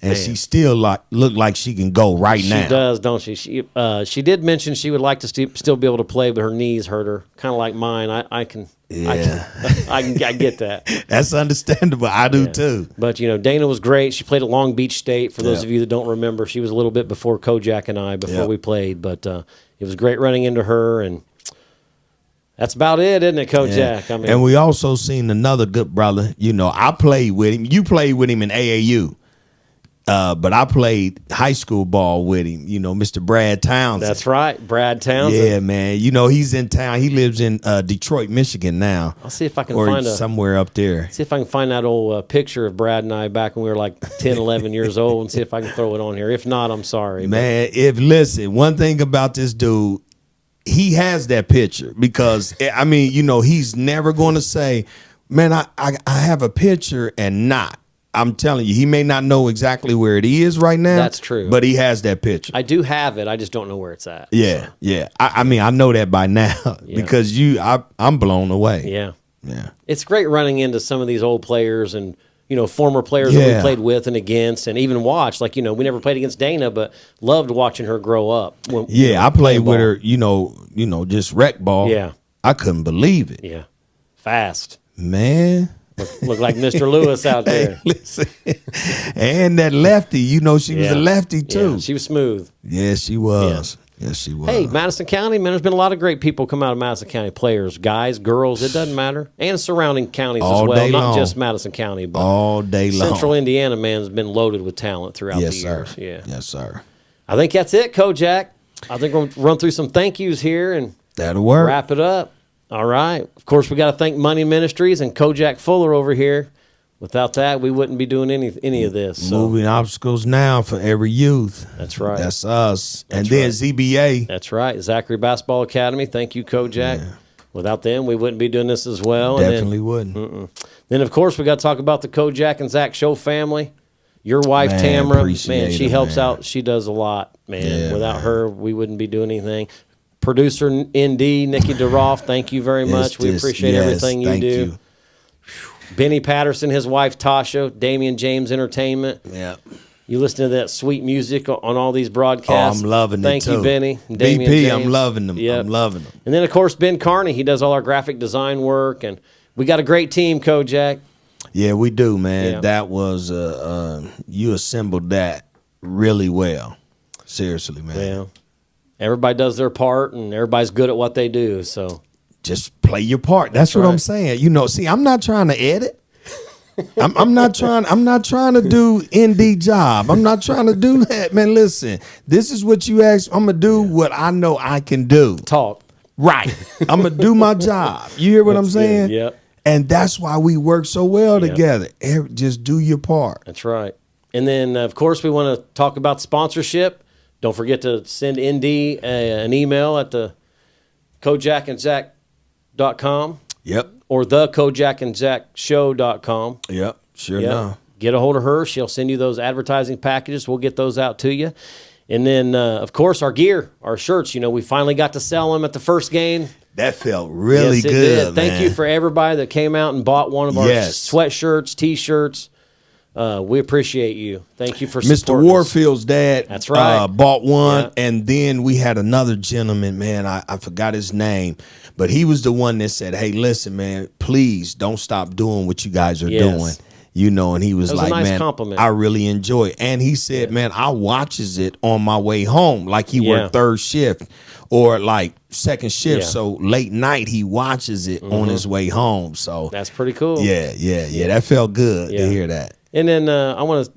And she still look like she can go now. She does, don't she? She did mention she would like to still be able to play, but her knees hurt her, kind of like mine. I get that. That's understandable. I do too. But you know, Dana was great. She played at Long Beach State. For those of you that don't remember, she was a little bit before Kojak and I we played. But it was great running into her, and that's about it, isn't it, Kojak? I mean, and we also seen another good brother. You know, I played with him. You played with him in AAU. But I played high school ball with him, you know, Mr. Brad Townsend. That's right, Brad Townsend. Yeah, man. You know, he's in town. He lives in Detroit, Michigan now. I'll see if I can find somewhere up there. See if I can find that old picture of Brad and I back when we were like 10, 11 years old and see if I can throw it on here. If not, I'm sorry. Man, listen, one thing about this dude, he has that picture because, I mean, you know, he's never going to say, man, I have a picture and not. I'm telling you, he may not know exactly where it is right now. That's true. But he has that picture. I do have it. I just don't know where it's at. Yeah, yeah. I mean, I know that by now because I'm blown away. Yeah. Yeah. It's great running into some of these old players and, former players that we played with and against and even watched. Like, we never played against Dana, but loved watching her grow up. I played with her, just rec ball. Yeah. I couldn't believe it. Yeah. Fast. Man. Look like Mr. Lewis out there. Hey, listen. And that lefty, she was a lefty too. Yeah, she was smooth. Yeah, she was. Yes, she was. Hey, Madison County, man, there's been a lot of great people come out of Madison County, players, guys, girls, it doesn't matter. And surrounding counties all as well, not long. Just Madison County, but all day long. Central Indiana, man, has been loaded with talent throughout the years. Sir. Yeah. Yes, sir. I think that's it, Kojak. I think we'll run through some thank yous here and that'll work. Wrap it up. All right. Of course, we got to thank Money Ministries and Kojak Fuller over here. Without that, we wouldn't be doing any of this. So. Moving obstacles now for every youth. That's right. That's us. That's and then right. ZBA. That's right. Zachary Basketball Academy. Thank you, Kojak. Yeah. Without them, we wouldn't be doing this as well. Definitely wouldn't. Then, of course, we got to talk about the Kojak and Zach Show family. Your wife, Tamara, man, she helps out. She does a lot, man. Yeah, Without her, we wouldn't be doing anything. Producer ND, Nikki DeRoff, thank you very much. We appreciate everything you do. You. Benny Patterson, his wife Tasha, Damian James Entertainment. Yeah. You listen to that sweet music on all these broadcasts. Oh, I'm loving it Thank too. you, Benny. Damian BP, James. I'm loving them. Yep. I'm loving them. And then, of course, Ben Carney. He does all our graphic design work. And we got a great team, Kojak. Yeah, we do, man. Yeah. That was, you assembled that really well. Seriously, man. Yeah. Everybody does their part, and everybody's good at what they do, so. Just play your part. That's what I'm saying. See, I'm not trying to edit. I'm not trying to do ND job. I'm not trying to do that, man. Listen, this is what you asked. I'm gonna do what I know I can do. Talk. Right. I'm gonna do my job. You hear what I'm saying? Yeah. And that's why we work so well together. Just do your part. That's right. And then, of course, we want to talk about sponsorship. Don't forget to send ND an email at the kojakandzach.com. Yep. Or the kojakandzachshow.com. Yep. Sure enough. Get a hold of her. She'll send you those advertising packages. We'll get those out to you. And then, of course, our gear, our shirts, we finally got to sell them at the first game. That felt really yes, it good, did. Thank you for everybody that came out and bought one of our sweatshirts, T-shirts. We appreciate you. Thank you for supporting Mr. Warfield's dad. That's right. Bought one, and then we had another gentleman, man. I forgot his name, but he was the one that said, "Hey, listen, man, please don't stop doing what you guys are doing." And he was like, a nice man, compliment. I really enjoy it. And he said, man, I watches it on my way home. Like he worked third shift or like second shift. Yeah. So late night, he watches it on his way home. So that's pretty cool. Yeah. That felt good to hear that. And then I want to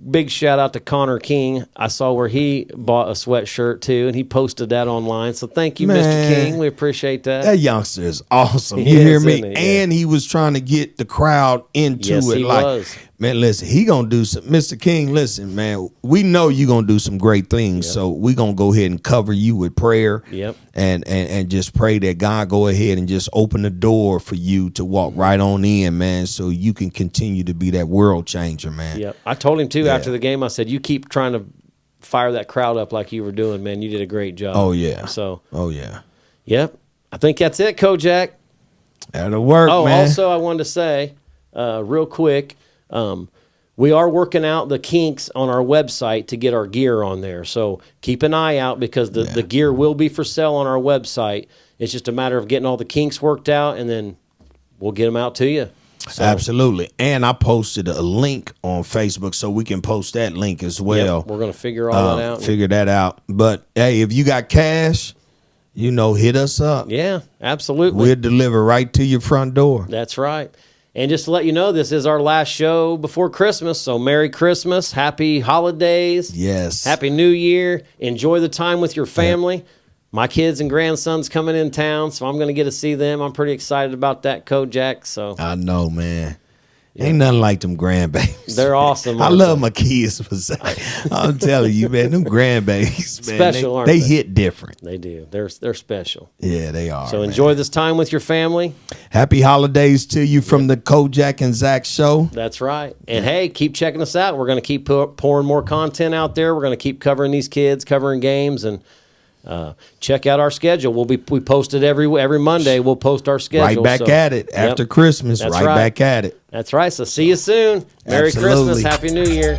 big shout out to Connor King. I saw where he bought a sweatshirt too, and he posted that online. So thank you, Mr. King. We appreciate that. That youngster is awesome. You hear me? And he was trying to get the crowd into it. He was. Man, listen, he gonna do some. Mr. King, listen, man, we know you gonna do some great things. So we gonna go ahead and cover you with prayer. Yep. And just pray that God go ahead and just open the door for you to walk right on in, man, so you can continue to be that world changer, man. Yep. I told him too after the game. I said, you keep trying to fire that crowd up like you were doing, man. You did a great job. Oh yeah. So. Oh yeah. Yep. I think that's it, Kojak. That'll work, man. Also, I wanted to say, real quick. We are working out the kinks on our website to get our gear on there. So keep an eye out because the gear will be for sale on our website. It's just a matter of getting all the kinks worked out, and then we'll get them out to you. So. Absolutely. And I posted a link on Facebook, so we can post that link as well. Yep, we're going to figure all that out. Figure that out. But, hey, if you got cash, hit us up. Yeah, absolutely. We'll deliver right to your front door. That's right. And just to let you know, this is our last show before Christmas, so Merry Christmas, Happy Holidays. Yes. Happy New Year. Enjoy the time with your family. Yep. My kids and grandsons coming in town, so I'm going to get to see them. I'm pretty excited about that, Kojak. So I know, man. Ain't nothing like them grandbabies. They're awesome. I love my kids for saying. I'm telling you, man, them grandbabies, man, Special, aren't they they? hit different. They do. They're special. Yeah, they are. So man. enjoy this time with your family. Happy holidays to you from the Kojak and Zach Show. That's right. And hey, keep checking us out. We're going to keep pouring more content out there. We're going to keep covering these kids, covering games, and check out our schedule. We post it every Monday. We'll post our schedule. Right back at it after Christmas. That's right back at it. That's right. So see you soon. Merry Absolutely. Christmas. Happy New Year.